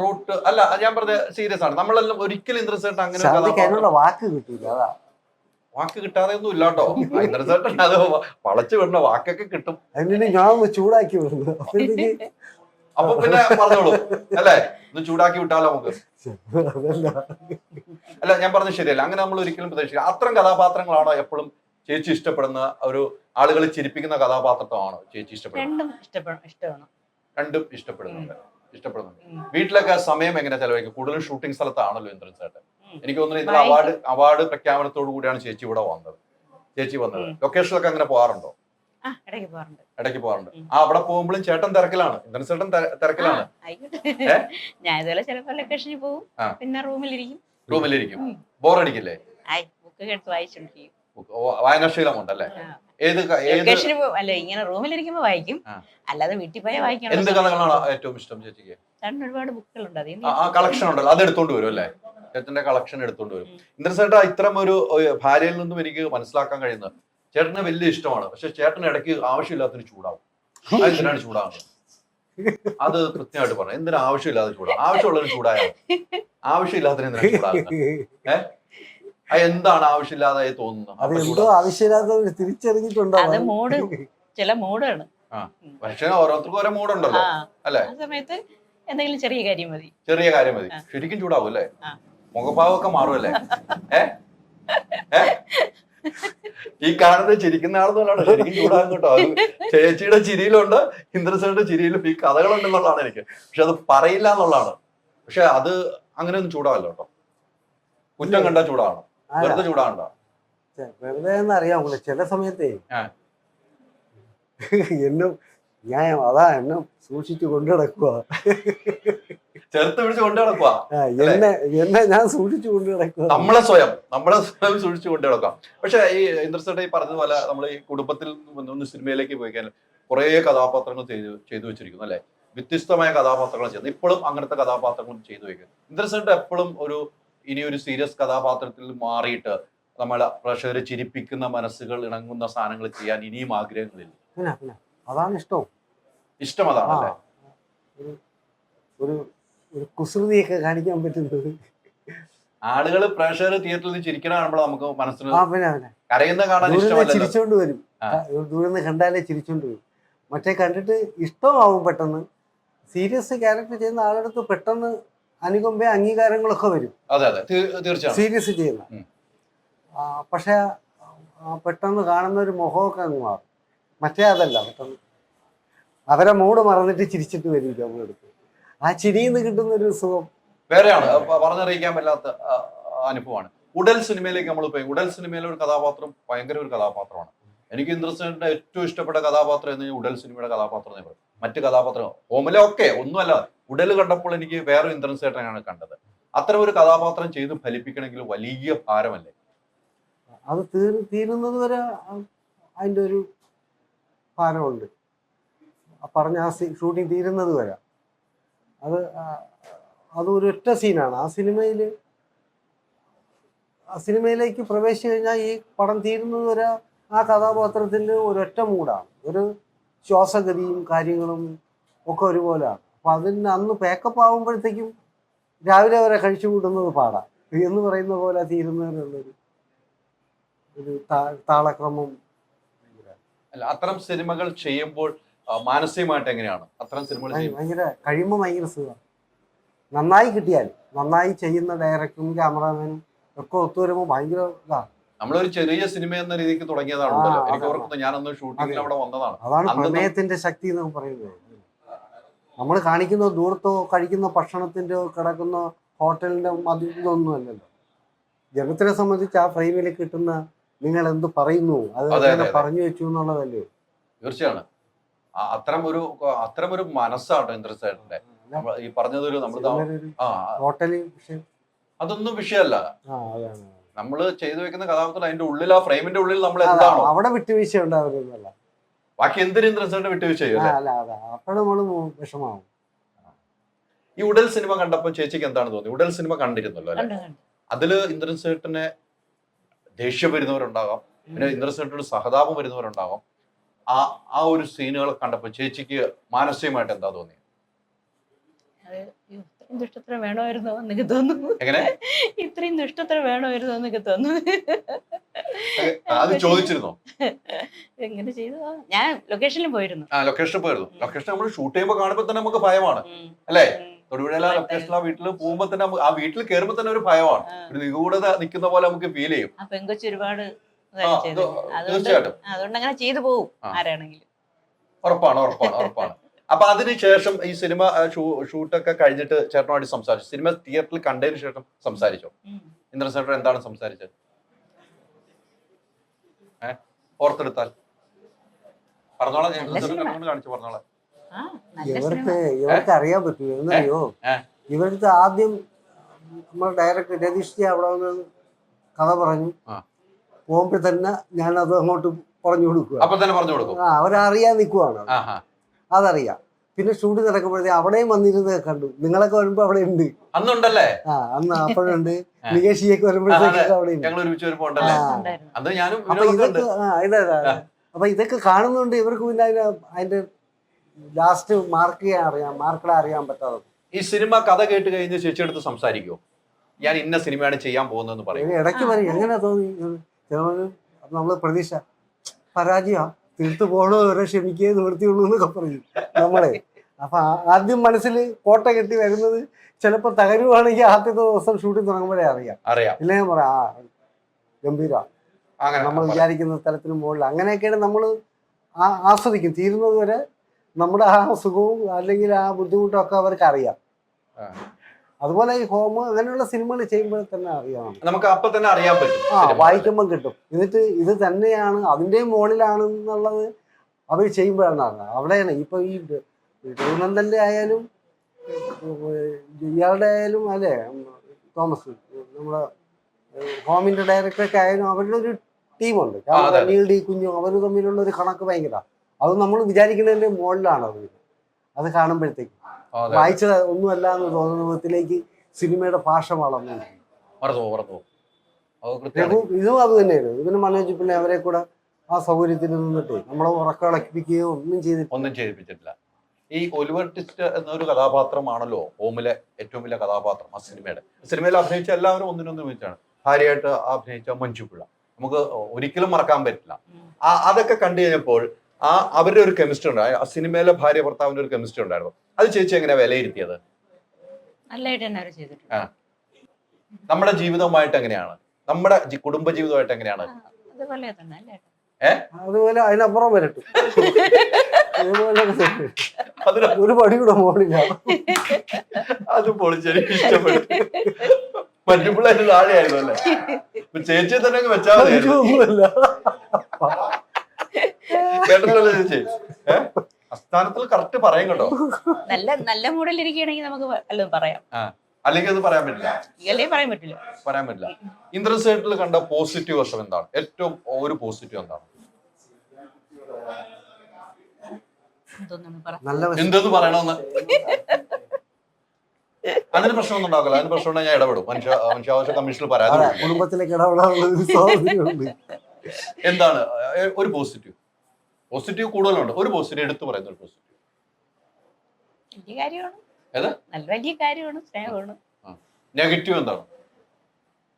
റൂട്ട് അല്ല, ഞാൻ പറഞ്ഞ സീരിയസ് ആണ്. നമ്മളെല്ലാം ഒരിക്കലും ഇന്ദ്രസേട്ടൻ അങ്ങനെ വാക്ക് കിട്ടില്ല. അതാ വാക്ക് കിട്ടാതെ ഒന്നും ഇല്ല കേട്ടോ. ഇന്ദ്രസേട്ടൻ അത് വളച്ചു വിടുന്ന വാക്കൊക്കെ കിട്ടും. അതിന് ഞാൻ ചൂടാക്കി വിടുന്നു. അപ്പൊ പിന്നെ പറഞ്ഞോളൂ അല്ലെ, ഒന്ന് ചൂടാക്കി വിട്ടാലോ നമുക്ക്? അല്ല, ഞാൻ പറഞ്ഞത് ശരിയല്ല. അങ്ങനെ നമ്മൾ ഒരിക്കലും പ്രതീക്ഷിക്കുക. അത്തരം കഥാപാത്രങ്ങളാണോ എപ്പോഴും ചേച്ചി ഇഷ്ടപ്പെടുന്ന? ഒരു ആളുകളെ ചിരിപ്പിക്കുന്ന കഥാപാത്രമാണോ ചേച്ചി ഇഷ്ടപ്പെടുന്നത്? രണ്ടും ഇഷ്ടപ്പെടുന്നുണ്ട്. വീട്ടിലൊക്കെ സമയം എങ്ങനെ ചെലവഴിക്കും? കൂടുതലും ഷൂട്ടിംഗ് സ്ഥലത്താണല്ലോ ഇന്ദ്രസേട്ടൻ. എനിക്ക് തോന്നുന്നു ഇതിൽ അവാർഡ് പ്രഖ്യാപനത്തോടു കൂടിയാണ് ചേച്ചി ഇവിടെ വന്നത്. ലൊക്കേഷനിലൊക്കെ അങ്ങനെ പോകാറുണ്ടോ? ഇടയ്ക്ക് പോകാറുണ്ട്. അവിടെ പോകുമ്പോഴും ചേട്ടൻ തിരക്കിലാണ്, ഇന്ദ്രസേട്ടൻ തിരക്കിലാണ്. ഞാൻ ഇതുപോലെ ചിലപ്പോ ലൊക്കേഷനിൽ പോകും, പിന്നെ റൂമിലിരിക്കും. ബോറടിക്കില്ലേ? വായനാശീലമുണ്ടല്ലേ? ഇങ്ങനെ റൂമിലിരിക്കുമ്പോ വായിക്കും, അല്ലാതെ വീട്ടിൽ പോയാൽ വായിക്കണം. എന്ത് കഥകളാണ് ഏറ്റവും ഇഷ്ടം ചേച്ചിക്ക്? ഒരുപാട് ബുക്കുകളുണ്ട്, കളക്ഷൻ ഉണ്ടല്ലോ, അത് എടുത്തോണ്ട് വരും അല്ലേ? ചേട്ടന്റെ കളക്ഷൻ എടുത്തോണ്ട് വരും. ഇന്ദ്രസേട്ട ഇത്തരം ഒരു ഭാര്യയിൽ നിന്നും എനിക്ക് മനസ്സിലാക്കാൻ കഴിയുന്നത്, ചേട്ടന് വലിയ ഇഷ്ടമാണ്, പക്ഷെ ചേട്ടന് ഇടയ്ക്ക് ആവശ്യമില്ലാത്തൊരു ചൂടാവും. എന്തിനാണ് ചൂടാകുന്നത്? അത് കൃത്യമായിട്ട് പറഞ്ഞു. എന്തിനാ ആവശ്യമില്ലാതെ ചൂടാവും? ആവശ്യമുള്ളൊരു ചൂടായോ? ആവശ്യമില്ലാത്തതിന് എന്തിനാണ് ചൂടാകുന്നത്? എന്താണ് ആവശ്യമില്ലാതായി തോന്നുന്നത്? ആവശ്യമില്ലാത്ത തിരിച്ചറിഞ്ഞിട്ടുണ്ടോ? ചില മൂടാണ്. പക്ഷെ ഓരോരുത്തർക്കും ഓരോ മൂടുണ്ടല്ലോ അല്ലെ? ആ സമയത്ത് എന്തെങ്കിലും ചെറിയ കാര്യം മതി. ശരിക്കും ചൂടാവും അല്ലേ? മുഖഭാവമൊക്കെ മാറുമല്ലേ? ഈ കാണുന്നത് ചിരിക്കുന്ന ആളെന്നുള്ളതാണ്. ശരിക്കും ചൂടാകും കേട്ടോ. ചേച്ചിയുടെ ചിരിയിലുണ്ട്, ഇന്ദ്രസേട്ടന്റെ ചിരിയിലും ഈ കഥകളുണ്ടെന്നുള്ളതാണ് എനിക്ക്. പക്ഷെ അത് പറയില്ല എന്നുള്ളതാണ്. പക്ഷെ അത് അങ്ങനെയൊന്നും ചൂടാവല്ലോ കേട്ടോ. കുറ്റം കണ്ടാ ചൂടാവണം, വെറുതെ ചൂടാവണ്ട. വെറുതെ അറിയാമല്ലോ ചില സമയത്തേ ഞാൻ അതാ എന്നെ സൂക്ഷിച്ചു കൊണ്ടു നടക്കുക. ചേർത്ത് പിടിച്ച് കൊണ്ടു നടക്കുക. എന്നെ ഞാൻ സൂക്ഷിച്ചു കൊണ്ടു നടക്കുക. നമ്മളെ സ്വയം സൂക്ഷിച്ചു കൊണ്ടു നടക്കാം. പക്ഷെ ഈ ഇന്ദ്രസേട്ടൻ ഈ പറഞ്ഞതുപോലെ നമ്മൾ ഈ കുടുംബത്തിൽ നിന്ന് സിനിമയിലേക്ക് പോയി കഴിഞ്ഞാൽ കുറെ കഥാപാത്രങ്ങൾ ചെയ്തു വെച്ചിരിക്കുന്നു അല്ലെ. വ്യത്യസ്തമായ കഥാപാത്രങ്ങൾ ചെയ്യുന്നത്. ഇപ്പോഴും അങ്ങനത്തെ കഥാപാത്രങ്ങൾ ചെയ്തു വെക്കുന്നു. ഇന്ദ്രസേട്ടൻ എപ്പോഴും ഇനിയൊരു സീരിയസ് കഥാപാത്രത്തിൽ മാറിയിട്ട് നമ്മളെ പ്രേക്ഷകരെ ചിരിപ്പിക്കുന്ന മനസ്സുകൾ ഇണങ്ങുന്ന സാധനങ്ങൾ ചെയ്യാൻ ഇനിയും ആഗ്രഹങ്ങളില്ല. പിന്നെ അതാണ് ഇഷ്ടം അതാണല്ലേ. ഒരു കുസൃതിയൊക്കെ കാണിക്കാൻ പറ്റുന്നത്. ആളുകൾ പ്രേക്ഷകർ തിയേറ്ററിൽ നിന്ന് ചിരിക്കണ കാണുമ്പോൾ നമുക്ക് മനസ്സിന് പിന്നെ കരയുന്ന കാണാൻ ചിരിച്ചോണ്ട് വരും. ദൂരെ കണ്ടാലേ ചിരിച്ചോണ്ട് വരും. മറ്റേ കണ്ടിട്ട് ഇഷ്ടമാവും പെട്ടെന്ന്. സീരിയസ് ക്യാരക്ടർ ചെയ്യുന്ന ആളെടുത്ത് പെട്ടെന്ന് അനുകമ്പ അംഗീകാരങ്ങളൊക്കെ വരും. അതെ അതെ തീർച്ചയായും സീരിയസ് ചെയ്യുന്ന. പക്ഷെ പെട്ടെന്ന് കാണുന്ന ഒരു മുഖമൊക്കെ അങ്ങ് മാറും. മറ്റേ അതല്ല, പെട്ടെന്ന് അവരെ മൂഡ് മറന്നിട്ട് ചിരിച്ചിട്ട് വരും നമ്മളെടുത്ത്. ആ ചിരിയിൽ നിന്ന് കിട്ടുന്ന ഒരു സുഖം വേറെയാണ്. പറഞ്ഞറിയിക്കാൻ പറ്റാത്ത അനുഭവമാണ്. ഉടൽ സിനിമയിലേക്ക് നമ്മൾ പോയി. ഉടൽ സിനിമയിലെ ഒരു കഥാപാത്രം ഭയങ്കര ഒരു കഥാപാത്രമാണ്. എനിക്ക് ഇന്ദ്രസേട്ടന്റെ ഏറ്റവും ഇഷ്ടപ്പെട്ട കഥാപാത്രം എന്ന് ഉടൽ സിനിമയുടെ കഥാപാത്രം എന്ന് പറയും. മറ്റു കഥാപാത്രം ഓമല ഒക്കെ ഒന്നുമല്ല. ഉടൽ കണ്ടപ്പോൾ എനിക്ക് വേറെ ഇന്ദ്രസേട്ടനാണ് കണ്ടത്. അത്തരം ഒരു കഥാപാത്രം ചെയ്ത് ഫലിപ്പിക്കണമെങ്കിൽ വലിയ ഭാരമല്ലേ. അത് തീരുന്നത് വരെ അതിൻ്റെ ഒരു ഭാരമുണ്ട്. പറഞ്ഞ ആ ഷൂട്ടിങ് തീരുന്നത് വരെ അത് ഒരൊറ്റ സീനാണ്. ആ സിനിമയിലേക്ക് പ്രവേശിച്ചു കഴിഞ്ഞാൽ ഈ പടം തീരുന്നത് വരെ ആ കഥാപാത്രത്തിൻ്റെ ഒരൊറ്റ മൂടാണ്. ഒരു ശ്വാസഗതിയും കാര്യങ്ങളും ഒക്കെ ഒരുപോലെയാണ്. അപ്പം അന്ന് പേക്കപ്പ് ആകുമ്പോഴത്തേക്കും രാവിലെ വരെ കഴിച്ചു കൂട്ടുന്നത് പാടാം എന്ന് പറയുന്ന പോലെ തീരുന്നതിനുള്ളൊരു താളക്രമം. അല്ല, അത്തരം സിനിമകൾ ചെയ്യുമ്പോൾ മാനസികമായിട്ട് എങ്ങനെയാണ് അത്തരം സിനിമകൾ ഭയങ്കര കഴിയുമ്പോൾ ഭയങ്കര സുഖമാണ്. നന്നായി കിട്ടിയാൽ, നന്നായി ചെയ്യുന്ന ഡയറക്ടറും ക്യാമറാമാനും ഒക്കെ ഒത്തുവരുമ്പോൾ ഭയങ്കര ഇതാണ്. നമ്മളൊരു ചെറിയ സിനിമ എന്ന രീതിക്ക് തുടങ്ങിയതാണ്. എനിക്ക് ഓർക്കുന്നു, ഞാനൊന്ന് ഷൂട്ടിങ്ങിൽ അവിടെ വന്നതാണ്. അതാണ് പ്രമേയത്തിന്റെ ശക്തി എന്നൊക്കെ പറയുന്നത്. നമ്മൾ കാണിക്കുന്ന ദൂരത്തോ കഴിക്കുന്ന ഭക്ഷണത്തിൻ്റെയോ കിടക്കുന്ന ഹോട്ടലിന്റെ ഇതൊന്നും അല്ലല്ലോ. ജനത്തിനെ സംബന്ധിച്ച് ആ ഫ്രെയിമിൽ കിട്ടുന്ന നിങ്ങൾ എന്ത് പറയുന്നു അത് പറഞ്ഞു വെച്ചു എന്നുള്ളതല്ലേ. തീർച്ചയാണ്. അത്തരം ഒരു മനസ്സാണ് ഇന്ദ്രസേട്ടന്റെ. ഈ പറഞ്ഞതൊരു ഹോട്ടല് വിഷയം അതൊന്നും വിഷയമല്ല. നമ്മൾ ചെയ്തു വെക്കുന്ന കഥാപാത്രം അതിന്റെ ഉള്ളിൽ, ആ ഫ്രെയിമിന്റെ ഉള്ളിൽ നമ്മൾ എന്താണോ അവിടെ വിട്ടുവീഴ്ച ഉണ്ടാവുന്നല്ല. ബാക്കി എന്തിനും ഇന്ദ്രസേട്ടന്റെ വിട്ടുവീഴ്ച ചെയ്യും. അപ്പോൾ നമ്മള് വിഷമാവും. ഈ ഉടൽ സിനിമ കണ്ടപ്പോൾ ചേച്ചിക്ക് എന്താണ് തോന്നി? ഉടൽ സിനിമ കണ്ടിരുന്നല്ലോ അല്ലെ. അതില് ഇന്ദ്രസേട്ടനെ ദേഷ്യം വരുന്നവരുണ്ടാകാം, പിന്നെ ഇന്ദ്രസേട്ടനോട് സഹതാപം വരുന്നവരുണ്ടാകാം. ആ ഒരു സീനുകൾ കണ്ടപ്പോൾ ചേച്ചിക്ക് മാനസികമായിട്ട് എന്താ തോന്നി? ദുഷ്ടത്തരം വേണമായിരുന്നോ എന്നൊക്കെ തോന്നുന്നു. എങ്ങനെ ഇത്രയും ദുഷ്ടത്തരം വേണമായിരുന്നോ എന്നൊക്കെ തോന്നുന്നു. അത് ചോദിച്ചിരുന്നോ? എങ്ങനെ ചെയ്തു? ഞാൻ ലൊക്കേഷനിൽ പോയിരുന്നു. ലൊക്കേഷൻ നമ്മൾ ഷൂട്ട് ചെയ്യുമ്പോൾ കാണുമ്പോൾ തന്നെ നമുക്ക് ഭയമാണ് അല്ലേ. തൊടുപുഴയിലെ ലൊക്കേഷൻ ആ വീട്ടിൽ പോകുമ്പോൾ തന്നെ ആ വീട്ടിൽ കയറുമ്പോൾ തന്നെ ഒരു ഭയമാണ്. ഒരു നിഗൂഢത നിൽക്കുന്ന പോലെ നമുക്ക് ഫീൽ ചെയ്യും. ആ പെങ്കൊച്ച് ഒരുപാട് തീർച്ചയായിട്ടും അതുകൊണ്ട് അങ്ങനെ ചെയ്തു പോകും ആരാണെങ്കിലും. ഉറപ്പാണ്. അപ്പൊ അതിനുശേഷം ഈ സിനിമ ഷൂട്ടൊക്കെ കഴിഞ്ഞിട്ട് ചേട്ടനുമായിട്ട് സംസാരിച്ചു. സിനിമ തിയേറ്ററിൽ കണ്ടതിന് ശേഷം സംസാരിച്ചോ? ഇന്ദ്രസേട്ടൻ എന്താണ് സംസാരിച്ചത്? ഓർത്തെടുത്താൽ പറഞ്ഞോളാം. കാണിച്ചു പറഞ്ഞോളാം. ഇവർക്ക് അറിയാൻ പറ്റുമോ എന്നറിയോ? ഇവർക്ക് ആദ്യം നമ്മൾ ഡയറക്ടർ രതീഷ് അവിടെ വന്ന് കഥ പറഞ്ഞു പോകുമ്പോൾ തന്നെ ഞാനത് അങ്ങോട്ട് പറഞ്ഞു കൊടുക്കുക. അവരറിയാൻ നിൽക്കുവാണ്, അതറിയാം. പിന്നെ ഷൂട്ട് നടക്കുമ്പോഴത്തേ അവിടെയും വന്നിരുന്നത് കണ്ടു. നിങ്ങളൊക്കെ വരുമ്പോ അവിടെ ഉണ്ട്, അന്നുണ്ടല്ലേ? അന്ന് അപ്പോഴുണ്ട്. നികേഷിയൊക്കെ വരുമ്പോഴത്തേക്കൊക്കെ അവിടെ ഉണ്ട്. അപ്പൊ ഇതൊക്കെ കാണുന്നുണ്ട്. ഇവർക്ക് പിന്നെ അതിന്റെ ലാസ്റ്റ് മാർക്കിടെ അറിയാൻ പറ്റാതെ. ഈ സിനിമ കഥ കേട്ട് കഴിഞ്ഞ് ചേച്ചി എടുത്ത് സംസാരിക്കുമോ? ഞാൻ ഇന്ന സിനിമയാണ് ചെയ്യാൻ പോകുന്നതെന്ന് പറയും. ഇടയ്ക്ക് പറയും എങ്ങനെ തോന്നി. നമ്മള് പ്രതീക്ഷ പരാജയ തീർത്തു പോണോ വരെ ക്ഷമിക്കേ നിവൃത്തിയുള്ളൂ എന്നൊക്കെ പറയും നമ്മളെ. അപ്പൊ ആദ്യം മനസ്സിൽ കോട്ട കെട്ടി വരുന്നത് ചിലപ്പോ തകരുവാണെങ്കിൽ ആദ്യത്തെ ദിവസം ഷൂട്ടിംഗ് തുടങ്ങുമ്പോഴേ അറിയാം. ഇല്ലേ ഞാൻ പറയാം ഗംഭീര, നമ്മൾ വിചാരിക്കുന്ന തലത്തിന് മുകളിൽ. അങ്ങനെയൊക്കെയാണ് നമ്മൾ ആസ്വദിക്കും. തീരുന്നത് വരെ നമ്മുടെ ആ സുഖവും അല്ലെങ്കിൽ ആ ബുദ്ധിമുട്ടും ഒക്കെ അവർക്ക് അറിയാം. അതുപോലെ ഈ ഹോം അങ്ങനെയുള്ള സിനിമകൾ ചെയ്യുമ്പോൾ തന്നെ അറിയാം, നമുക്ക് അപ്പൊ തന്നെ അറിയാൻ പറ്റും. വായിക്കുമ്പോൾ കിട്ടും. എന്നിട്ട് ഇത് തന്നെയാണ് അതിന്റെ മുകളിലാണ് എന്നുള്ളത് അവർ ചെയ്യുമ്പോഴാണ് അറിഞ്ഞത്. അവിടെയാണ് ഇപ്പൊ ഈ രഘുനന്ദന്റെ ആയാലും ഇയാളുടെ ആയാലും അല്ലേ തോമസ് നമ്മുടെ ഹോമിന്റെ ഡയറക്ടറൊക്കെ ആയാലും അവരുടെ ഒരു ടീമുണ്ട്. അനിൽ ഡി കുഞ്ഞു അവർ തമ്മിലുള്ള ഒരു കണക്ക് ഭയങ്കര, അത് നമ്മൾ വിചാരിക്കുന്നതിന്റെ മുകളിലാണ് അത് കാണുമ്പോഴത്തേക്ക് വായിച്ചത് ഒന്നുമല്ല എന്ന് തോന്നുന്ന വിധത്തിലേക്ക് സിനിമയുടെ ഭാഷ വളർന്നു. ഇതും അത് തന്നെയാണ്. ഇതിന് മനോജ് പിന്നെ അവരെ കൂടെ ആ സൗകര്യത്തിൽ നിന്നിട്ട് നമ്മളെ ഉറക്കളപ്പിക്കുകയോ ഒന്നും ചെയ്തിപ്പിച്ചിട്ടില്ല. ഈ ഒലിവർ ട്വിസ്റ്റ് എന്നൊരു കഥാപാത്രമാണല്ലോ ഹോമിലെ ഏറ്റവും വലിയ കഥാപാത്രം. ആ സിനിമയിൽ അഭിനയിച്ച എല്ലാവരും ഒന്നിനൊന്നും വെച്ചാണ്. ഭാര്യയായിട്ട് അഭിനയിച്ച മഞ്ജുപിള്ള നമുക്ക് ഒരിക്കലും മറക്കാൻ പറ്റില്ല. അതൊക്കെ കണ്ടു കഴിഞ്ഞപ്പോൾ അവരുടെ ഒരു കെമിസ്ട്രി ഉണ്ട്. ആ സിനിമയിലെ ഭാര്യ ഭർത്താവിന്റെ ഒരു കെമിസ്ട്രി ഉണ്ടായിരുന്നു. അത് ചേച്ചി എങ്ങനെയാ വിലയിരുത്തിയത്? നമ്മുടെ ജീവിതവുമായിട്ട് എങ്ങനെയാണ്, നമ്മുടെ കുടുംബ ജീവിതമായിട്ട് എങ്ങനെയാണ്? അതുപോലെ അതിനപ്പുറം വരട്ടെ, ഒരു പടി കൂടെ മോളില്ല. അത് പൊളിച്ചെനി ഇഷ്ടപ്പെട്ടു. മറ്റുപിള്ള താഴെയായിരുന്നു അല്ലേ? ചേച്ചിയെ തന്നെ വെച്ചാൽ കേട്ടല്ലോ ചേച്ചി. അസ്ഥാനത്തിൽ കറക്റ്റ് പറയും കേട്ടോ. നല്ല മൂഡിലിരിക്കുകയാണെങ്കിൽ നമുക്ക് വല്ലതും പറയാം, അല്ലെങ്കിൽ അത് പറയാൻ പറ്റില്ല. പറയാൻ പറ്റില്ല. ഇന്ദ്രൻസേട്ടിൽ കണ്ട പോസിറ്റീവ് വശം എന്താണ്? ഏറ്റവും ഒരു പോസിറ്റീവ് എന്താണ്? എന്തെന്ന് പറയണമെന്ന് അതിന് പ്രശ്നമൊന്നും ഉണ്ടാക്കില്ല. അതിന് പ്രശ്നം ഞാൻ ഇടപെടും. മനുഷ്യാവകാശ കമ്മീഷനിൽ പരാതി. കുടുംബത്തിലേക്ക് ഇടപെടാനുള്ള എന്താണ് ഒരു പോസിറ്റീവ്? പോസിറ്റീവ് കൂടുതലുണ്ട്. ഒരു പോസിറ്റീവ് എടുത്തു പറയുന്ന ഒരു പോസിറ്റീവ് വലിയ കാര്യമാണ്, സ്നേഹമാണ്. നെഗറ്റീവ് എന്താണ്?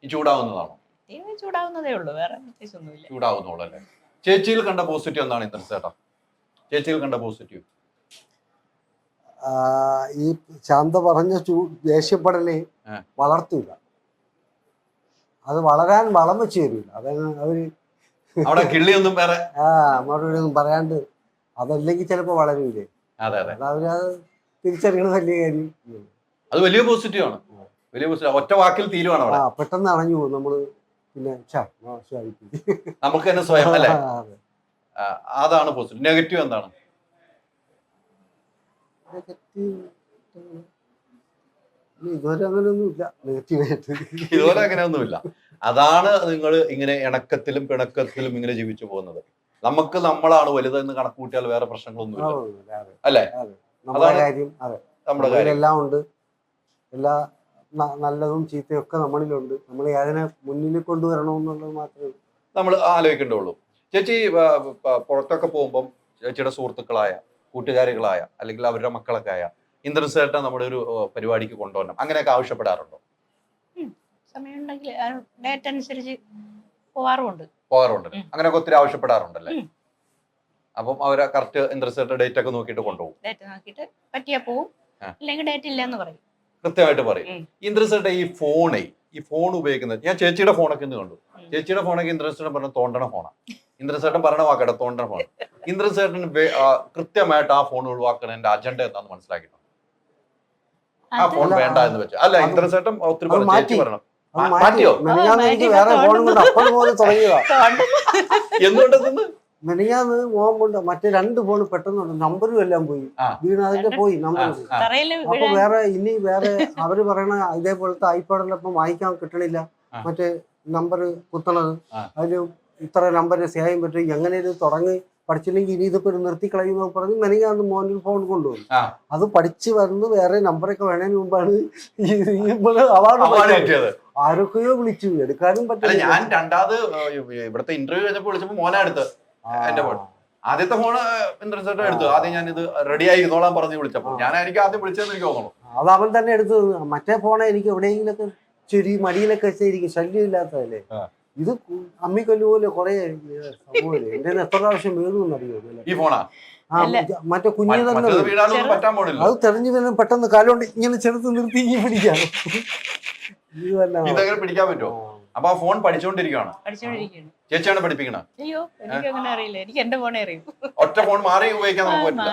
ഈ ചൂടാവുന്നതാണോ? ചൂടാവുന്നതേ ഉള്ളൂ, വേറെ ഒന്നുമില്ല. ചൂടാവുന്നുള്ളൂ അല്ലേ? ചേച്ചിയിൽ കണ്ട പോസിറ്റീവ് എന്താണ് ഇന്ദ്രൻസേട്ടാ? ചേച്ചിയിൽ കണ്ട പോസിറ്റീവ്? ഈ ശാന്ത പറഞ്ഞ ദേഷ്യപ്പെടല് വളർത്തൂല, അത് വളരാൻ വളം വെച്ച് തരൂല. അതാണ് അവര് അവിടെ കിള്ളിയൊന്നും വേറെ മറുപടി ഒന്നും പറയാണ്ട്, അതല്ലെങ്കിൽ ചിലപ്പോ വളരൂലേ. അവരത് തിരിച്ചറിയണ വലിയ കാര്യം. അത് വലിയ പോസിറ്റീവ് ആണ്. വലിയ പോസിറ്റീവ്. ഒറ്റ വാക്കിൽ തീരുവാണ് അവിടെ. പെട്ടെന്ന് അണഞ്ഞു പോകും നമ്മള്. പിന്നെ നമുക്ക് തന്നെ സ്വയം അല്ലേ? അതാണ് പോസിറ്റീവ്. നെഗറ്റീവ് എന്താണ്? ഇതുവരെ അങ്ങനെയൊന്നുമില്ല നെഗറ്റീവായിട്ട്. ഇതുവരെ അങ്ങനെയൊന്നുമില്ല. അതാണ് നിങ്ങൾ ഇങ്ങനെ ഇണക്കത്തിലും പിണക്കത്തിലും ഇങ്ങനെ ജീവിച്ചു പോകുന്നത്. നമുക്ക് നമ്മളാണ് വലുതെന്ന് കണക്ക് കൂട്ടിയാൽ വേറെ പ്രശ്നങ്ങളൊന്നുമില്ല അല്ലേ? നമ്മുടെ കാര്യം നമ്മുടെ കാര്യം എല്ലാം ഉണ്ട്. എല്ലാ നല്ലതും ചീത്തയും ഒക്കെ നമ്മളിലുണ്ട്. നമ്മൾ അതിനെ മുന്നിൽ കൊണ്ടുവരണമെന്നുള്ളത് മാത്രമേ നമ്മൾ ആലോചിക്കേണ്ടുള്ളൂ. ചേച്ചി പുറത്തൊക്കെ പോകുമ്പം ചേച്ചിയുടെ സുഹൃത്തുക്കളായ കൂട്ടുകാരികളായ അല്ലെങ്കിൽ അവരുടെ മക്കളൊക്കെ ആയ ഇന്ദ്രൻസേട്ട നമ്മുടെ ഒരു പരിപാടിക്ക് കൊണ്ടുവരണം അങ്ങനെയൊക്കെ ആവശ്യപ്പെടാറുണ്ടോ? സമയമുണ്ടെങ്കിൽ ഡേറ്റ് അനുസരിച്ച് പോകാറുണ്ട്. അങ്ങനെയൊക്കെ ഒത്തിരി ആവശ്യപ്പെടാറുണ്ടല്ലേ? അപ്പം അവരെ കറക്റ്റ് ഇന്ദ്രൻസേട്ട ഡേറ്റ് ഒക്കെ നോക്കിയിട്ട് കൊണ്ടുപോകും. ഡേറ്റ് നോക്കിയിട്ട് പറ്റിയാ പോവും, അല്ലെങ്കിൽ ഡേറ്റ് ഇല്ല എന്ന് പറയും. കൃത്യമായിട്ട് പറയും. ഇന്ദ്രൻസേട്ട ഈ ഫോൺ ഉപയോഗിക്കുന്നത് ഞാൻ ചേച്ചിയുടെ ഫോണൊക്കെ ഇന്ന് കണ്ടു. ചേച്ചിയുടെ ഫോണൊക്കെ ഇന്ദ്രൻസേട്ടൻ പറഞ്ഞ തോണ്ടണ ഫോണാണ്. ഇന്ദ്രൻസേട്ടൻ പറഞ്ഞ വാക്കട്ടെ തോണ്ടണ ഫോൺ. ഇന്ദ്രൻസേട്ടൻ കൃത്യമായിട്ട് ആ ഫോൺ ഒഴിവാക്കണം എന്റെ അജണ്ട എന്താന്ന് മനസ്സിലാക്കിയിട്ടുണ്ട്. ആ ഫോൺ വേണ്ട എന്ന് വെച്ചാൽ അല്ല ഇന്ദ്രൻസേട്ടൻ ഒത്തിരി ചേച്ചി പറയണം. മാറ്റിയോ? എന്തുകൊണ്ടെന്ന് മെനിയാന്ന് പോകുമ്പോൾ മറ്റേ 2 ഫോൺ പെട്ടെന്ന് നമ്പറും എല്ലാം പോയി വീണ അതിന്റെ പോയി നമ്പർ. അപ്പൊ വേറെ അവര് പറയണ ഇതേപോലത്തെ ഐപാഡിലപ്പം വായിക്കാൻ കിട്ടണില്ല. മറ്റേ നമ്പർ കുത്തണത് അതില് ഇത്ര നമ്പർ സേവ് ചെയ്യാൻ പറ്റും. എങ്ങനെ ഇത് തുടങ്ങി പഠിച്ചില്ലെങ്കിൽ ഇനി ഇതിപ്പോ നിർത്തി കളയുന്ന പറഞ്ഞ് മെനിയാന്ന് മോനിൽ ഫോൺ കൊണ്ടുപോയി. അത് പഠിച്ചു വരുന്ന വേറെ നമ്പറൊക്കെ വേണതിന് മുമ്പാണ് അവാർഡ് ആരൊക്കെയോ വിളിച്ചു എടുക്കാനും പറ്റില്ല. ഞാൻ രണ്ടാമത് ഇവിടുത്തെ ഇന്റർവ്യൂ കഴിഞ്ഞപ്പോൾ വിളിച്ചപ്പോ മോനാ എടുത്ത് എന്റെ ഫോൺ. ആദ്യത്തെ ഫോണ് ഇന്ദ്രൻസേട്ടൻ എടുത്തു. ആദ്യം ഞാൻ ഇത് റെഡി ആയി ഇരുന്നോളാൻ പറഞ്ഞ് വിളിച്ചപ്പോൾ ഞാനായിരിക്കും ആദ്യം വിളിച്ചതെന്ന് എനിക്ക് തോന്നുന്നു. അത് അവൻ തന്നെ എടുത്തത്. മറ്റേ ഫോണെ എനിക്ക് എവിടെയെങ്കിലൊക്കെ ചുരി മടിയിലൊക്കെ വെച്ചായിരിക്കും, ശല്യം ഇല്ലാത്തതല്ലേ. ഇത് അമ്മിക്കൊല്ലുപോലെ കൊറേ സംഭവം എന്റെ എത്ര പ്രാവശ്യം വീഴുന്നറിയോ ഈ ഫോണാ. മറ്റേ കുഞ്ഞു തന്നെ അത് തെരഞ്ഞു തന്നെ പെട്ടെന്ന് കാലുകൊണ്ട് ഇങ്ങനെ ചെറുത്ത് നിർത്തി പിടിക്കാം. ഇതങ്ങനെ പിടിക്കാൻ പറ്റുമോ? അപ്പൊ ആ ഫോൺ പഠിച്ചോണ്ടിരിക്കുകയാണ്. ചേച്ചിയാണ് പഠിപ്പിക്കണം. അയ്യോ എനിക്ക് അങ്ങനെ അറിയില്ല, എനിക്ക് എന്റെ ഫോണേ അറിയൂ. ഒറ്റ ഫോൺ മാറി ഉപയോഗിക്കാൻ നമുക്ക് പറ്റില്ല.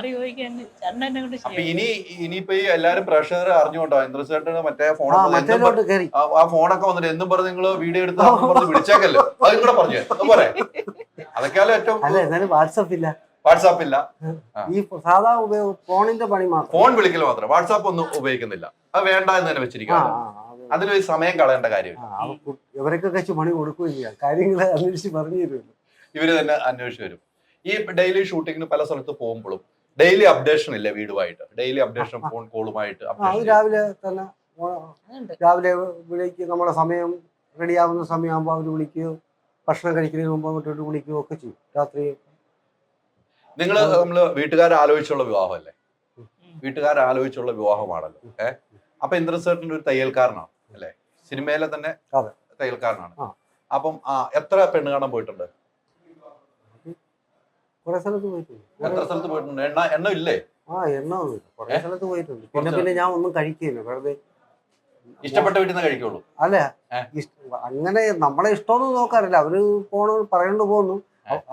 അപ്പൊ ഇനിയിപ്പോ ഈ എല്ലാരും പ്രഷർ അറിഞ്ഞുകൊണ്ടോ ഇന്ദ്രൻസേട്ടന് മറ്റേ ഫോൺ ആ ഫോണൊക്കെ വന്നിട്ട് എന്നും പറഞ്ഞ് നിങ്ങള് വീഡിയോ എടുത്ത് പറഞ്ഞ് വിളിച്ചേക്കല്ലോ. അതും കൂടെ പറഞ്ഞു പോരെ? അതൊക്കെയാലും ഏറ്റവും വാട്സപ്പ് ഇല്ല. വാട്സാപ്പ് ഇല്ല, ഈ സാധാ ഫോണിന്റെ പണി മാത്രം. ഫോൺ വിളിക്കൽ മാത്രം, വാട്സാപ്പ് ഒന്നും ഉപയോഗിക്കുന്നില്ല. അത് വേണ്ട എന്ന് തന്നെ വെച്ചിരിക്കുകയാണ്. അതിലൊരു സമയം കളയേണ്ട കാര്യമില്ല. ഇവരൊക്കെ കഴിച്ച് പണി കൊടുക്കുകയും ചെയ്യാം, കാര്യങ്ങൾ അന്വേഷിച്ച് പറഞ്ഞു തരുമല്ലോ. ഇവര് തന്നെ അന്വേഷിച്ച് വരും. ഈ ഡെയിലി ഷൂട്ടിങ്ങിന് പല സ്ഥലത്ത് പോകുമ്പോഴും ഡെയിലി അപ്ഡേഷൻ ഇല്ലേ വീടുമായിട്ട്? ഡെയിലി അപ്ഡേഷൻ ഫോൺ കോളുമായിട്ട് അത് രാവിലെ തന്നെ രാവിലെ വിളിക്ക്, നമ്മുടെ സമയം റെഡിയാവുന്ന സമയമാകുമ്പോൾ അവർ വിളിക്കുകയോ ഭക്ഷണം കഴിക്കുന്നതിന് മുമ്പ് അങ്ങോട്ട് വിളിക്കുകയോ ഒക്കെ ചെയ്യും. രാത്രി നമ്മള് വീട്ടുകാരാലോചിച്ചുള്ള വിവാഹമല്ലേ? വീട്ടുകാരാലോചിച്ചുള്ള വിവാഹമാണല്ലോ. അപ്പൊ ഇന്ദ്രൻ സേട്ടൻ ഒരു തയ്യൽക്കാരനാണ് അല്ലെ? സിനിമയിലെ തന്നെ തയ്യൽക്കാരനാണ്. അപ്പം എത്ര പെണ്ണ് കാണാൻ പോയിട്ടുണ്ട്? കുറെ സ്ഥലത്ത് പോയിട്ടുണ്ട്. എത്ര സ്ഥലത്ത് പോയിട്ടുണ്ട്? എണ്ണ ഇല്ലേ? എണ്ണ കുറെ സ്ഥലത്ത് പോയിട്ടുണ്ട്. പിന്നെ ഞാൻ ഒന്നും കഴിക്കില്ല, വെറുതെ ഇഷ്ടപ്പെട്ട വീട്ടിൽ നിന്ന് കഴിക്കുള്ളൂ. അല്ല, അങ്ങനെ നമ്മളെ ഇഷ്ടമൊന്നും നോക്കാറില്ല. അവര് പറയണ്ട് പോകുന്നു,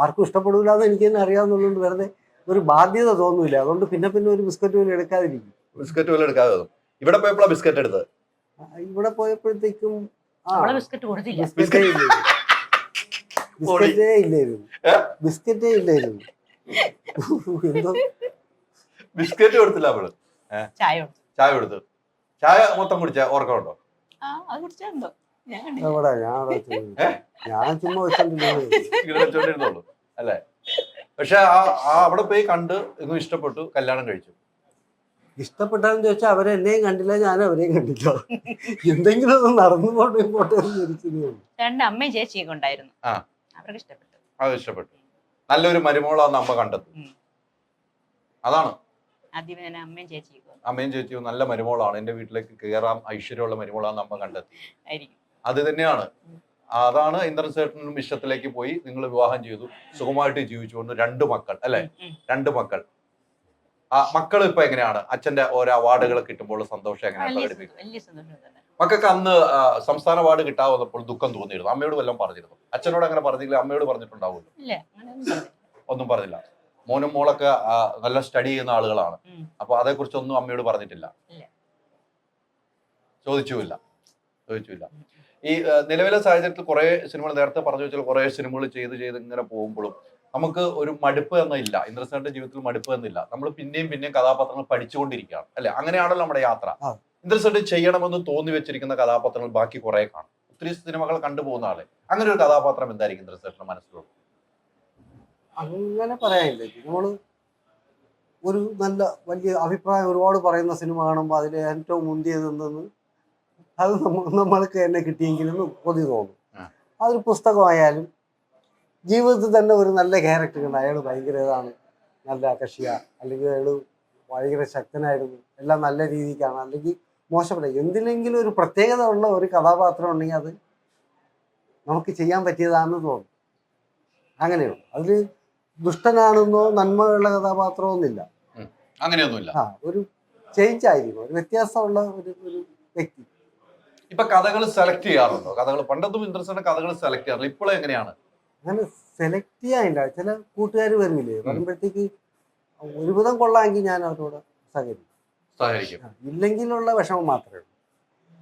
ആർക്കും ഇഷ്ടപ്പെടില്ല എന്ന് എനിക്ക് തന്നെ അറിയാവുന്നുള്ളതുകൊണ്ട് വെറുതെ ഒരു ബാധ്യത തോന്നൂല. അതുകൊണ്ട് പിന്നെ ഒരു ബിസ്ക്കറ്റ് പോലും എടുക്കാതിരിക്കും. ബിസ്ക്കറ്റ് പോലും എടുക്കാതെ. ഇവിടെ പോയപ്പോഴാണ് ബിസ്ക്കറ്റ് എടുത്തത്. ഇവിടെ പോയപ്പോഴത്തേക്കും ബിസ്ക്കറ്റേ ഇല്ലായിരുന്നു. എന്തോ ബിസ്ക്കറ്റ് കൊടുത്തില്ല അവള്. ചായ കൊടുത്തു. ചായ മൊത്തം കുടിച്ച ഓർക്കമുണ്ടോ? ഞാൻ ചുമ്മാ വെച്ചോണ്ടിരുന്നുള്ളൂ അല്ലെ? പക്ഷെ അവിടെ പോയി കണ്ട് ഇന്നും ഇഷ്ടപ്പെട്ടു, കല്യാണം കഴിച്ചു. ഇഷ്ടപ്പെട്ടാന്ന് ചോദിച്ചാൽ അവരെന്നെയും കണ്ടില്ല, ഞാൻ അവരെയും കണ്ടില്ല. എന്തെങ്കിലും ഒന്ന് നടന്നു പോട്ടെ രണ്ട് അമ്മയും ചേച്ചിയൊക്കെ ഉണ്ടായിരുന്നു. അവർക്ക് ഇഷ്ടപ്പെട്ടു. അത് ഇഷ്ടപ്പെട്ടു. നല്ലൊരു മരുമോളാന്ന് അമ്മ കണ്ടെത്തി. അതാണ് അമ്മയും ചേച്ചിയും നല്ല മരുമോളാണ്, എന്റെ വീട്ടിലേക്ക് കയറാം ഐശ്വര്യമുള്ള മരുമോളാന്ന് അമ്മ കണ്ടെത്തി. അത് തന്നെയാണ്. അതാണ് ഇന്ദ്രൻ സേട്ടനും ഇഷ്ടത്തിലേക്ക് പോയി. നിങ്ങൾ വിവാഹം ചെയ്തു, സുഖമായിട്ട് ജീവിച്ചുകൊണ്ട് 2 മക്കൾ അല്ലെ? 2 മക്കൾ. മക്കൾ ഇപ്പൊ എങ്ങനെയാണ്? അച്ഛന്റെ ഓരോ അവാർഡുകൾ കിട്ടുമ്പോൾ സന്തോഷം എങ്ങനെയാണ് പ്രകടിപ്പിക്കുന്നത്? മക്കൾക്ക് അന്ന് സംസ്ഥാന അവാർഡ് കിട്ടാവുന്നപ്പോൾ ദുഃഖം തോന്നിയിരുന്നു. അമ്മയോട് വല്ലതും പറഞ്ഞിരുന്നു? അച്ഛനോട് അങ്ങനെ പറഞ്ഞില്ല, അമ്മയോട് പറഞ്ഞിട്ടുണ്ടാവുമല്ലോ. ഒന്നും പറഞ്ഞില്ല. മോനും മോളൊക്കെ നല്ല സ്റ്റഡി ചെയ്യുന്ന ആളുകളാണ്. അപ്പൊ അതേക്കുറിച്ച് ഒന്നും അമ്മയോട് പറഞ്ഞിട്ടില്ല, ചോദിച്ചുമില്ല. ഈ നിലവിലെ സാഹചര്യത്തിൽ കുറെ സിനിമകൾ നേരത്തെ പറഞ്ഞു വെച്ചാൽ കുറെ സിനിമകൾ ചെയ്ത് ഇങ്ങനെ പോകുമ്പോഴും നമുക്ക് ഒരു മടുപ്പ് എന്നില്ല. ഇന്ദ്രൻ സേട്ടന്റെ ജീവിതത്തിൽ മടുപ്പ് എന്നില്ല. നമ്മൾ പിന്നെയും കഥാപാത്രങ്ങൾ പഠിച്ചുകൊണ്ടിരിക്കുകയാണ് അല്ലെ? അങ്ങനെയാണല്ലോ നമ്മുടെ യാത്ര. ഇന്ദ്രൻ സേട്ടൻ ചെയ്യണമെന്ന് തോന്നി വെച്ചിരിക്കുന്ന കഥാപാത്രങ്ങൾ ബാക്കി കുറെ കാണും. ഒത്തിരി സിനിമകൾ കണ്ടുപോകുന്ന ആളെ. അങ്ങനെ ഒരു കഥാപാത്രം എന്തായിരിക്കും ഇന്ദ്രൻ സേട്ടന്റെ മനസ്സിലുള്ളത്? അങ്ങനെ പറയാനില്ല. നമ്മള് ഒരു നല്ല വലിയ അഭിപ്രായം ഒരുപാട് പറയുന്ന സിനിമ കാണുമ്പോൾ അതിൽ ഏറ്റവും മുന്തിയത് എന്തെന്ന് അത് നമ്മൾക്ക് തന്നെ കിട്ടിയെങ്കിലും കൊതി തോന്നും. അതൊരു പുസ്തകമായാലും ജീവിതത്തിൽ തന്നെ ഒരു നല്ല ക്യാരക്ടർ ഉണ്ട്, അയാൾ ഭയങ്കര ഇതാണ്, നല്ല കക്ഷിയ, അല്ലെങ്കിൽ അയാൾ ഭയങ്കര ശക്തനായിരുന്നു, എല്ലാം നല്ല രീതിക്കാണ്, അല്ലെങ്കിൽ മോശപ്പെട്ട എന്തിനെങ്കിലും ഒരു പ്രത്യേകത ഉള്ള ഒരു കഥാപാത്രം ഉണ്ടെങ്കിൽ അത് നമുക്ക് ചെയ്യാൻ പറ്റിയതാണെന്ന് തോന്നും. അങ്ങനെയുള്ളൂ. അതിൽ ദുഷ്ടനാണെന്നോ നന്മയുള്ള കഥാപാത്രമൊന്നുമില്ല, അങ്ങനെയൊന്നുമില്ല. ഒരു ചേഞ്ച് ആയിരിക്കും, ഒരു വ്യത്യാസമുള്ള ഒരു വ്യക്തി. ഇപ്പൊ കഥകൾ സെലക്ട് ചെയ്യാറുണ്ടോ? കഥകൾ പണ്ടൊന്നും ഇന്ദ്രൻ കഥകൾ സെലക്ട് ചെയ്യാറില്ല, ഇപ്പോഴും എങ്ങനെയാണ്? അങ്ങനെ സെലക്ട് ചെയ്യാനില്ല. ചില കൂട്ടുകാർ വരുന്നില്ലേ, വരുമ്പോഴത്തേക്ക് ഒരുവിധം കൊള്ളാമെങ്കിൽ ഞാൻ അവരോട് സഹകരിക്കും, ഇല്ലെങ്കിലുള്ള വിഷമം മാത്രമേ ഉള്ളൂ.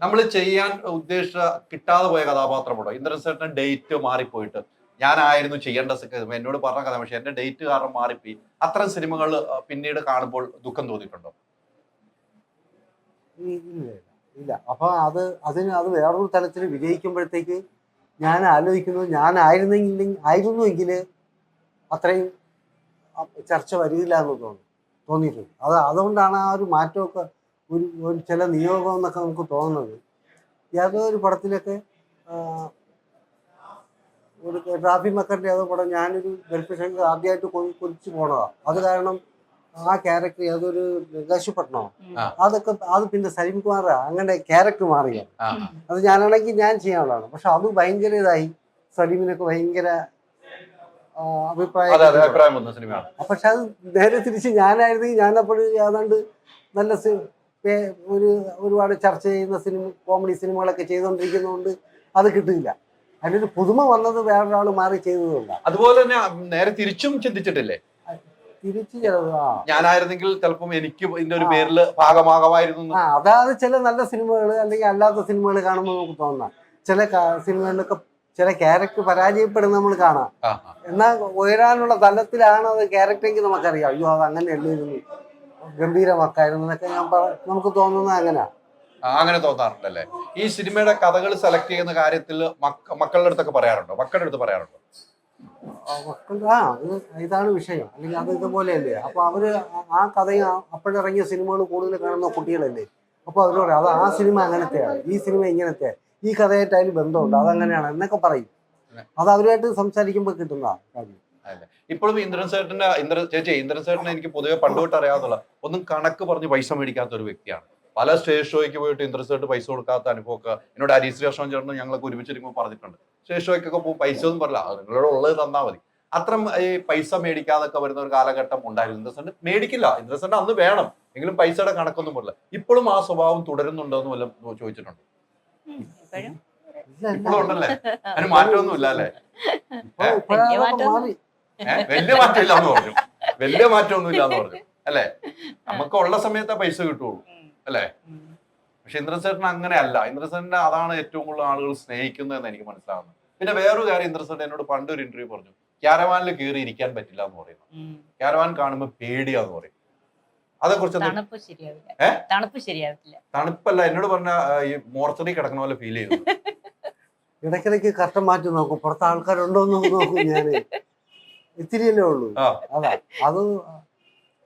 നമ്മൾ ചെയ്യാൻ ഉദ്ദേശിച്ച കിട്ടാതെ പോയ കഥാപാത്രമുണ്ടോ? ഇന്ദ്രൻ സേട്ടൻ ഡേറ്റ് മാറിപ്പോയിട്ട് ഞാനായിരുന്നു ചെയ്യേണ്ട എന്നോട് പറഞ്ഞ കഥ, പക്ഷെ എന്റെ ഡേറ്റ് കാരണം മാറിപ്പോയി, അത്തരം സിനിമകൾ പിന്നീട് കാണുമ്പോൾ ദുഃഖം തോന്നിയിട്ടുണ്ടോ? ഇല്ല. അപ്പൊ അത് വേറൊരു തലത്തിൽ വിജയിക്കുമ്പോഴത്തേക്ക് ഞാൻ ആലോചിക്കുന്നത് ആയിരുന്നുവെങ്കിൽ അത്രയും ചർച്ച വരില്ല എന്ന് തോന്നിയിട്ടുണ്ട്. അതുകൊണ്ടാണ് ആ ഒരു മാറ്റമൊക്കെ ഒരു ചില നിയോഗം എന്നൊക്കെ നമുക്ക് തോന്നുന്നത്. ഏതൊരു പടത്തിലൊക്കെ ഒരു റാഫി മക്കറിന്റെ ഏതോ പടം ഞാനൊരു ഗൾഫ് ആദ്യമായിട്ട് കൊതിച്ച് പോണതാണ്. അത് കാരണം ആ ക്യാരക്ടർ ഏതൊരു പ്രകാശപ്പെട്ടണോ അത് പിന്നെ സലീം കുമാർ അങ്ങനെ ക്യാരക്ടർ മാറിയാണ്. അത് ഞാനാണെങ്കിൽ ഞാൻ ചെയ്യാനുള്ളതാണ്. പക്ഷെ അത് ഭയങ്കര ഇതായി, സലീമിനൊക്കെ ഭയങ്കര അഭിപ്രായം. പക്ഷെ അത് നേരെ തിരിച്ച് ഞാനായിരുന്നെങ്കിൽ ഞാനപ്പോഴും ഏതാണ്ട് നല്ല ഒരുപാട് ചർച്ച ചെയ്യുന്ന കോമഡി സിനിമകളൊക്കെ ചെയ്തുകൊണ്ടിരിക്കുന്നതുകൊണ്ട് അത് കിട്ടില്ല. അതിനൊരു പുതുമ വന്നത് വേറൊരാൾ മാറി ചെയ്തതുകൊണ്ടാണ്. അതുപോലെ തന്നെ നേരെ തിരിച്ചും ചിന്തിച്ചിട്ടില്ലേ? ഞാനായിരുന്നെങ്കിൽ ചിലപ്പം എനിക്ക് ഇതിന്റെ ഒരു പേരിൽ ഭാഗമാകമായിരുന്നു. അതായത് ചില നല്ല സിനിമകൾ അല്ലെങ്കിൽ അല്ലാത്ത സിനിമകൾ കാണുമ്പോൾ നമുക്ക് തോന്നാം. ചില സിനിമകളിലൊക്കെ ചില ക്യാരക്ടർ പരാജയപ്പെടുന്ന നമ്മൾ കാണാം. ആ, എന്നാൽ ഉയരാനുള്ള തലത്തിലാണ് അത് ക്യാരക്ടറെങ്കിൽ നമുക്കറിയാം, അയ്യോ അത് അങ്ങനെ അല്ലായിരുന്നു, ഗംഭീരമാക്കായിരുന്നു എന്നൊക്കെ നമുക്ക് തോന്നുന്നത് അങ്ങനെയാ. അങ്ങനെ തോന്നാറുണ്ടല്ലേ? ഈ സിനിമയുടെ കഥകൾ സെലക്ട് ചെയ്യുന്ന കാര്യത്തിൽ മക്കളുടെ അടുത്തൊക്കെ പറയാറുണ്ടോ? മക്കളുടെ അടുത്ത് പറയാറുണ്ടോ? ഇതാണ് വിഷയം, അല്ലെങ്കിൽ അത് ഇതുപോലെയല്ലേ. അപ്പൊ അവര് ആ കഥയും അപ്പോഴിറങ്ങിയ സിനിമകൾ കൂടുതൽ കാണുന്ന കുട്ടികളല്ലേ. അപ്പൊ അവര് പറയും അത് ആ സിനിമ അങ്ങനത്തെയാണ്, ഈ സിനിമ ഇങ്ങനത്തെ, ഈ കഥയായിട്ട് അതിന് ബന്ധമുണ്ട്, അതങ്ങനെയാണ് എന്നൊക്കെ പറയും. അത് അവരുമായിട്ട് സംസാരിക്കുമ്പോൾ കിട്ടുന്ന കാര്യം. ഇപ്പോഴും ഇന്ദ്രൻ ചേട്ടനെ എനിക്ക് പൊതുവെ പണ്ടുതൊട്ട് അറിയാവുന്നുള്ള ഒന്നും കണക്ക് പറഞ്ഞ് പൈസ മേടിക്കാത്ത ഒരു വ്യക്തിയാണ്. പല സ്റ്റേജ് ഷോയ്ക്ക് പോയിട്ട് ഇന്ദ്രൻ ചേട്ടൻ പൈസ കൊടുക്കാത്ത അനുഭവമൊക്കെ എന്നോട് ഹരീശ്രീ അശോകൻ ചേട്ടൻ ഞങ്ങളൊക്കെ ഒരുമിച്ചിരിക്കുമ്പോൾ പറഞ്ഞിട്ടുണ്ട്. സ്റ്റേജ് ഷോയ്ക്കൊക്കെ പോകും പൈസ ഒന്നും പറയില്ല, നിങ്ങളോട് ഉള്ളത് തന്നാൽ മതി. അത്ര ഈ പൈസ മേടിക്കാതൊക്കെ വരുന്ന ഒരു കാലഘട്ടം ഉണ്ടായിരുന്നു. ഇന്ദ്രൻ മേടിക്കില്ല, ഇന്ദ്രൻ അന്ന് വേണം എങ്കിലും പൈസയുടെ കണക്കൊന്നും പറയില്ല. ഇപ്പോഴും ആ സ്വഭാവം തുടരുന്നുണ്ടോ എന്ന് വല്ലതും ചോദിച്ചിട്ടുണ്ട്? ഇപ്പോഴും ഉണ്ടല്ലേ? അതിന് മാറ്റമൊന്നുമില്ല അല്ലേ? വലിയ മാറ്റമില്ല എന്ന് പറഞ്ഞു, വലിയ മാറ്റമൊന്നുമില്ല എന്ന് പറഞ്ഞു അല്ലേ? നമുക്ക് ഉള്ള സമയത്തെ പൈസ കിട്ടുള്ളൂ അല്ലേ? പക്ഷെ ഇന്ദ്രസേട്ടൻ അങ്ങനെയല്ല. ഇന്ദ്രസേട്ടനെ അതാണ് ഏറ്റവും കൂടുതൽ ആളുകൾ സ്നേഹിക്കുന്നത് എന്ന് എനിക്ക് മനസ്സിലാവുന്നത്. പിന്നെ വേറൊരു കാര്യം, ഇന്ദ്രസേട്ടൻ എന്നോട് പണ്ട് ഒരു ഇന്റർവ്യൂ പറഞ്ഞു, ക്യാരവാനിൽ കയറി ഇരിക്കാൻ പറ്റില്ല എന്ന് പറയുന്നു. ക്യാരവാൻ കാണുമ്പോൾ പേടിയാന്ന് പറയും. അതേക്കുറിച്ച് തണുപ്പല്ല, എന്നോട് പറഞ്ഞ ഈ മോർച്ചറി കിടക്കണ പോലെ ഫീൽ ചെയ്യുന്നു. ഇടയ്ക്കിടയ്ക്ക് കർട്ടൻ മാറ്റി നോക്കും, പുറത്ത് ആൾക്കാരുണ്ടോ എന്ന് നോക്കും. ഞാൻ ഇത്തിരിയല്ലേ ഉള്ളൂ. അതാ അത്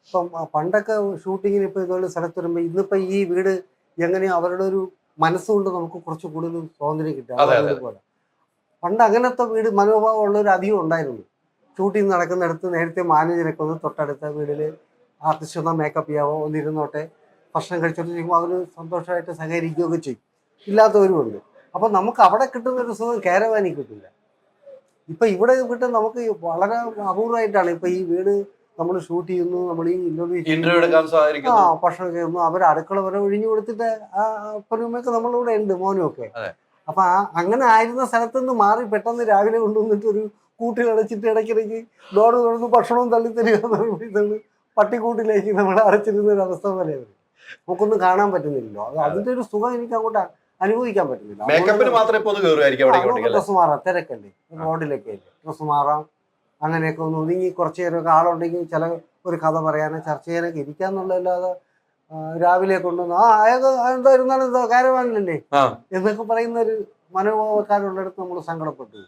ഇപ്പം പണ്ടൊക്കെ ഷൂട്ടിങ്ങിന് ഇപ്പൊ ഇതുപോലെ സ്ഥലത്ത് വരുമ്പോ ഇന്നിപ്പോ ഈ വീട് എങ്ങനെയോ അവരുടെ ഒരു മനസ്സുകൊണ്ട് നമുക്ക് കുറച്ച് കൂടുതൽ സ്വാതന്ത്ര്യം കിട്ടും. അതുപോലെ പണ്ട് അങ്ങനത്തെ വീട് മനോഭാവം ഉള്ളവർ അധികം ഉണ്ടായിരുന്നു. ഷൂട്ടിങ് നടക്കുന്നിടത്ത് നേരത്തെ മാനേജരൊക്കെ ഒന്ന് തൊട്ടടുത്ത വീട്ടില് ആർട്ടിസ്റ്റ് ഒന്നാ മേക്കപ്പ് ചെയ്യാവോ, ഒന്നിരുന്നോട്ടെ, ഭക്ഷണം കഴിച്ചോണ്ടിരിക്കുമ്പോൾ അവർ സന്തോഷമായിട്ട് സഹകരിക്കുകയൊക്കെ ചെയ്യും. ഇല്ലാത്തവരുമുണ്ട്. അപ്പൊ നമുക്ക് അവിടെ കിട്ടുന്ന ഒരു സുഖം കാരവാനിൽ കിട്ടില്ല. ഇപ്പൊ ഇവിടെ കിട്ടുന്ന നമുക്ക് വളരെ അപൂർവമായിട്ടാണ്. ഇപ്പൊ ഈ വീട് നമ്മൾ ഷൂട്ട് ചെയ്യുന്നു, നമ്മൾ ഈ ഭക്ഷണം ചെയ്യുന്നു, അവർ അടുക്കള വരെ ഒഴിഞ്ഞു കൊടുത്തിട്ട് ആ അപ്പനുമൊക്കെ നമ്മളിവിടെ ഉണ്ട്, മോനുമൊക്കെ. അപ്പൊ അങ്ങനെ ആയിരുന്ന സ്ഥലത്ത് നിന്ന് മാറി പെട്ടെന്ന് രാവിലെ കൊണ്ടുവന്നിട്ട് ഒരു കൂട്ടിലടച്ചിട്ട് ഇടയ്ക്കിടയ്ക്ക് ഡോറ് തുറന്ന് ഭക്ഷണവും തള്ളിത്തരിക, പട്ടിക്കൂട്ടിലേക്ക് നമ്മൾ അടച്ചിരുന്ന ഒരു അവസ്ഥ പോലെ നമുക്കൊന്നും കാണാൻ പറ്റുന്നില്ലല്ലോ. അതിന്റെ ഒരു സുഖം എനിക്ക് അങ്ങോട്ട് അനുഭവിക്കാൻ പറ്റുന്നില്ല. ഡ്രസ് മാറാം, തിരക്കല്ലേ റോഡിലൊക്കെ അല്ലേ, ഡ്രസ് മാറാം, അങ്ങനെയൊക്കെ ഒന്ന് ഒതുങ്ങി കുറച്ചു നേരമൊക്കെ ആളുണ്ടെങ്കിൽ ചില ഒരു കഥ പറയാനോ ചർച്ച ചെയ്യാനൊക്കെ ഇരിക്കാന്നുള്ളതല്ലാതെ രാവിലെ കൊണ്ടുവന്ന് എന്തായിരുന്നാലും കാരവാനിലല്ലേ എന്നൊക്കെ പറയുന്ന ഒരു മനോഭാവക്കാരുള്ളിടത്ത് നമ്മൾ സങ്കടപ്പെട്ടു.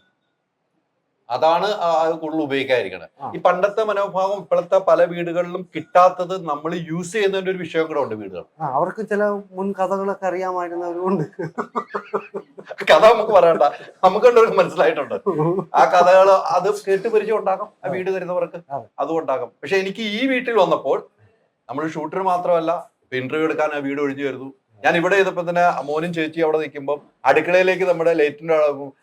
അതാണ് കൂടുതൽ ഉപയോഗിക്കാതിരിക്കുന്നത്. ഈ പണ്ടത്തെ മനോഭാവം ഇപ്പോഴത്തെ പല വീടുകളിലും കിട്ടാത്തത് നമ്മൾ യൂസ് ചെയ്യുന്നതിന്റെ ഒരു വിഷയം കൂടെ ഉണ്ട്. വീടുകൾ അവർക്ക് ചില മുൻ കഥകളൊക്കെ അറിയാമായിരുന്നവരുണ്ട്. കഥ നമുക്ക് പറയണ്ട, നമുക്കുണ്ടവർക്ക് മനസ്സിലായിട്ടുണ്ട് ആ കഥകൾ. അത് കേട്ട് പരിചയം ഉണ്ടാകും ആ വീട് വരുന്നവർക്ക്, അതും ഉണ്ടാകും. പക്ഷെ എനിക്ക് ഈ വീട്ടിൽ വന്നപ്പോൾ നമ്മൾ ഷൂട്ടർ മാത്രമല്ല, ഇന്റർവ്യൂ എടുക്കാൻ ആ വീട് ഒഴിഞ്ഞു വരുന്നു. ഞാൻ ഇവിടെ ചെയ്തപ്പോ തന്നെ മോനും ചേച്ചി അവിടെ നിൽക്കുമ്പോൾ അടുക്കളയിലേക്ക് നമ്മുടെ ലൈറ്റിന്റെ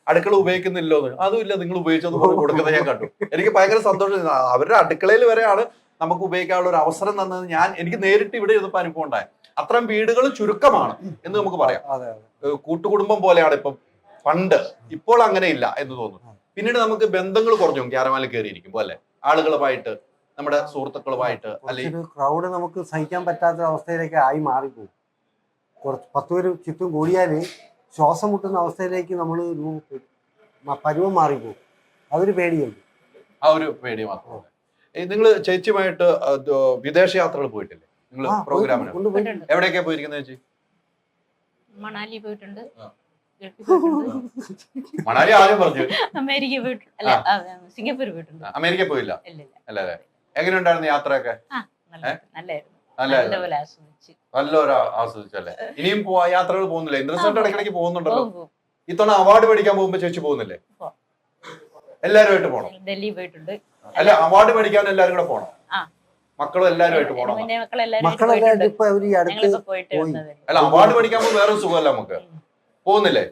അടുക്കള ഉപയോഗിക്കുന്നില്ലോ എന്ന്, അതുമില്ല നിങ്ങൾ ഉപയോഗിച്ചത് കൊടുക്കുന്നത് ഞാൻ കണ്ടു. എനിക്ക് ഭയങ്കര സന്തോഷം. അവരുടെ അടുക്കളയിൽ വരെയാണ് നമുക്ക് ഉപയോഗിക്കാനുള്ള ഒരു അവസരം തന്നത് എനിക്ക് നേരിട്ട് ഇവിടെ ഇരുന്നപ്പോൾ അനുഭവം ഉണ്ടായത്. അത്തരം വീടുകൾ ചുരുക്കമാണ് എന്ന് നമുക്ക് പറയാം. കൂട്ടുകുടുംബം പോലെയാണ് ഇപ്പം പണ്ട്. ഇപ്പോൾ അങ്ങനെയില്ല എന്ന് തോന്നുന്നു. പിന്നീട് നമുക്ക് ബന്ധങ്ങൾ കുറഞ്ഞു ക്യാരവാനിൽ കയറിയിരിക്കുമ്പോൾ അല്ലെ, ആളുകളുമായിട്ട്, നമ്മുടെ സുഹൃത്തുക്കളുമായിട്ട് അല്ലെങ്കിൽ ക്രൗഡ് നമുക്ക് സഹിക്കാൻ പറ്റാത്ത അവസ്ഥയിലേക്ക് ആയി മാറിപ്പോകും. കുറച്ച് 10 പേര് ചുറ്റും കൂടിയാൽ ശ്വാസം മുട്ടുന്ന അവസ്ഥയിലേക്ക് നമ്മൾ പരുവം മാറിപ്പോകും. അതൊരു പേടിയുണ്ട്. ആ ഒരു പേടി മാത്രമല്ല. നിങ്ങൾ ചേച്ചിയുമായിട്ട് വിദേശ യാത്രകൾ പോയിട്ടില്ലേ? നിങ്ങൾ പ്രോഗ്രാമിന് എവിടെയൊക്കെയാ പോയിരിക്കുന്നത് ചേച്ചി? മണാലി പോയിട്ടുണ്ട്, മണാലി ആദ്യം പറഞ്ഞു. അമേരിക്ക പോയിട്ടുണ്ട്, അല്ല സിംഗപ്പൂർ പോയിട്ടുണ്ട്. അമേരിക്ക പോയില്ല അല്ലേ? എങ്ങനെയുണ്ടായിരുന്നു യാത്രയൊക്കെ? നല്ലായിരുന്നു, നല്ലൊരു ആസ്വദിച്ചല്ലേ? ഇനിയും യാത്രകൾ പോകുന്നില്ലേ? ഇന്ദ്രസേട്ടൻ ഇടയ്ക്കിടയ്ക്ക് പോകുന്നുണ്ടല്ലോ. ഇത്തവണ അവാർഡ് മേടിക്കാൻ പോകുമ്പോ ചേച്ചി പോകുന്നില്ലേ? എല്ലാരുമായിട്ട് പോണം. ഡൽഹി പോയിട്ടുണ്ട്. അല്ല, അവാർഡ് മേടിക്കാൻ എല്ലാരും കൂടെ പോണം. മക്കളും എല്ലാരുമായിട്ട് പോണം. അല്ല, അവാർഡ് മേടിക്കാൻ പോകുമ്പോൾ വേറെ സുഖമല്ല നമുക്ക്. പോകുന്നില്ലേ?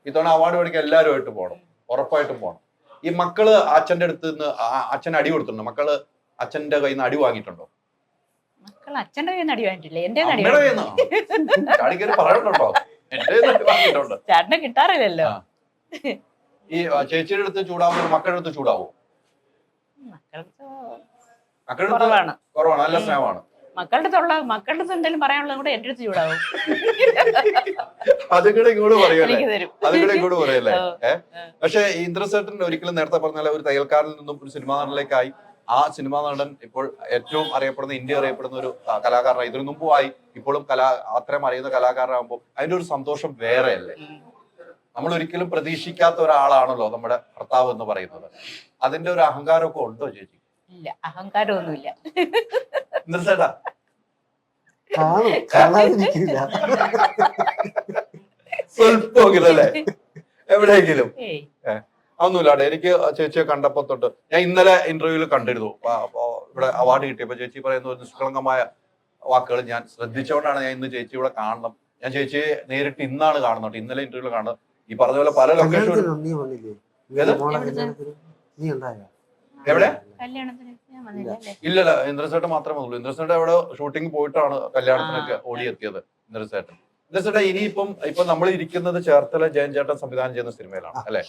ഇത്തവണ അവാർഡ് മേടിക്കാൻ എല്ലാരുമായിട്ട് പോണം, ഉറപ്പായിട്ടും പോണം. ഈ മക്കള് അച്ഛന്റെ അടുത്ത് നിന്ന് അച്ഛൻ അടി കൊടുത്തിട്ടുണ്ടോ? മക്കള് അച്ഛന്റെ കയ്യിൽ നിന്ന് അടി വാങ്ങിയിട്ടുണ്ടോ? മക്കൾ അച്ഛന്റെ കയ്യിൽ നിന്ന് അടി വാങ്ങിയിട്ടില്ല, എന്റെ ചേട്ടനെ കിട്ടാറില്ലല്ലോ. ഈ ചേച്ചിയുടെ അടുത്ത് ചൂടാവുമ്പോൾ മക്കളുടെ അടുത്ത് ചൂടാവോ? മക്കളുടെ കുറവാണ്, നല്ല സ്നേഹമാണ്. മക്കളുടെ എന്തെങ്കിലും പറയാനുള്ളത് കൂടെ എന്റെ അടുത്ത് ചൂടാവും. അതും കൂടെ ഇങ്ങോട്ട് പറയല്ലേ, എനിക്ക് തരും. അതും കൂടെ ഇങ്ങോട്ട് പറയല്ലേ. ഓ. പക്ഷെ ഇന്ദ്രസേട്ടൻ ഒരിക്കലും നേരത്തെ പറഞ്ഞ ഒരു തയ്യൽക്കാരിൽ നിന്നും ഒരു സിനിമാ നടനിലേക്കായി. ആ സിനിമാ നടൻ ഇപ്പോൾ ഏറ്റവും അറിയപ്പെടുന്ന, ഇന്ത്യ അറിയപ്പെടുന്ന ഒരു കലാകാരനായി. ഇതിനു മുമ്പുമായി ഇപ്പോഴും അത്രയും അറിയുന്ന കലാകാരനാകുമ്പോൾ അതിന്റെ ഒരു സന്തോഷം വേറെയല്ലേ. നമ്മൾ ഒരിക്കലും പ്രതീക്ഷിക്കാത്ത ഒരാളാണല്ലോ നമ്മുടെ ഭർത്താവ് എന്ന് പറയുന്നത്. അതിന്റെ ഒരു അഹങ്കാരമൊക്കെ ഉണ്ടോ ചേച്ചി? ഇല്ല, അഹങ്കാരമൊന്നുമില്ല. ഇന്ദ്രസേട്ടാ കാണാതിരിക്കില്ല. സ്വല്പമെങ്കിലും അല്ലേ, എവിടെയെങ്കിലും? ഏയ്. ഒന്നുമില്ലാട്ടെ. എനിക്ക് ചേച്ചിയെ കണ്ടപ്പോ തൊട്ട് ഞാൻ ഇന്നലെ ഇന്റർവ്യൂവിൽ കണ്ടിരുന്നു. ഇവിടെ അവാർഡ് കിട്ടിയപ്പോ ചേച്ചി പറയുന്ന ഒരു നിഷ്കളങ്കമായ വാക്കുകൾ ഞാൻ ശ്രദ്ധിച്ചുകൊണ്ടാണ് ഞാൻ ഇന്ന് ചേച്ചി ഇവിടെ കാണണം. ഞാൻ ചേച്ചിയെ നേരിട്ട് ഇന്നാണ് കാണുന്നത്, ഇന്നലെ ഇന്റർവ്യൂവിൽ കാണുന്നത്. ഈ പറഞ്ഞ പോലെ പല ലൊക്കേഷനും. നീ വന്നില്ലേ? ഏത്? നീ ഉണ്ടായോ? എവിടെ? കല്യാണത്തിന് ഞാൻ വന്നില്ല അല്ലേ? ഇല്ലല്ല, ഇന്ദ്രസേട്ടൻ മാത്രമേ ഉള്ളൂ. ഇന്ദ്രസേട്ടൻ അവിടെ ഷൂട്ടിംഗ് പോയിട്ടാണ് കല്യാണത്തിനൊക്കെ ഓടിയെത്തിയത്. ഇന്ദ്രസേട്ടൻ ഇനിയിപ്പം നമ്മൾ ഇരിക്കുന്നത് ചേർത്തല ജയൻ ചേട്ടൻ സംവിധാനം ചെയ്യുന്ന സിനിമയിലാണ് അല്ലെ?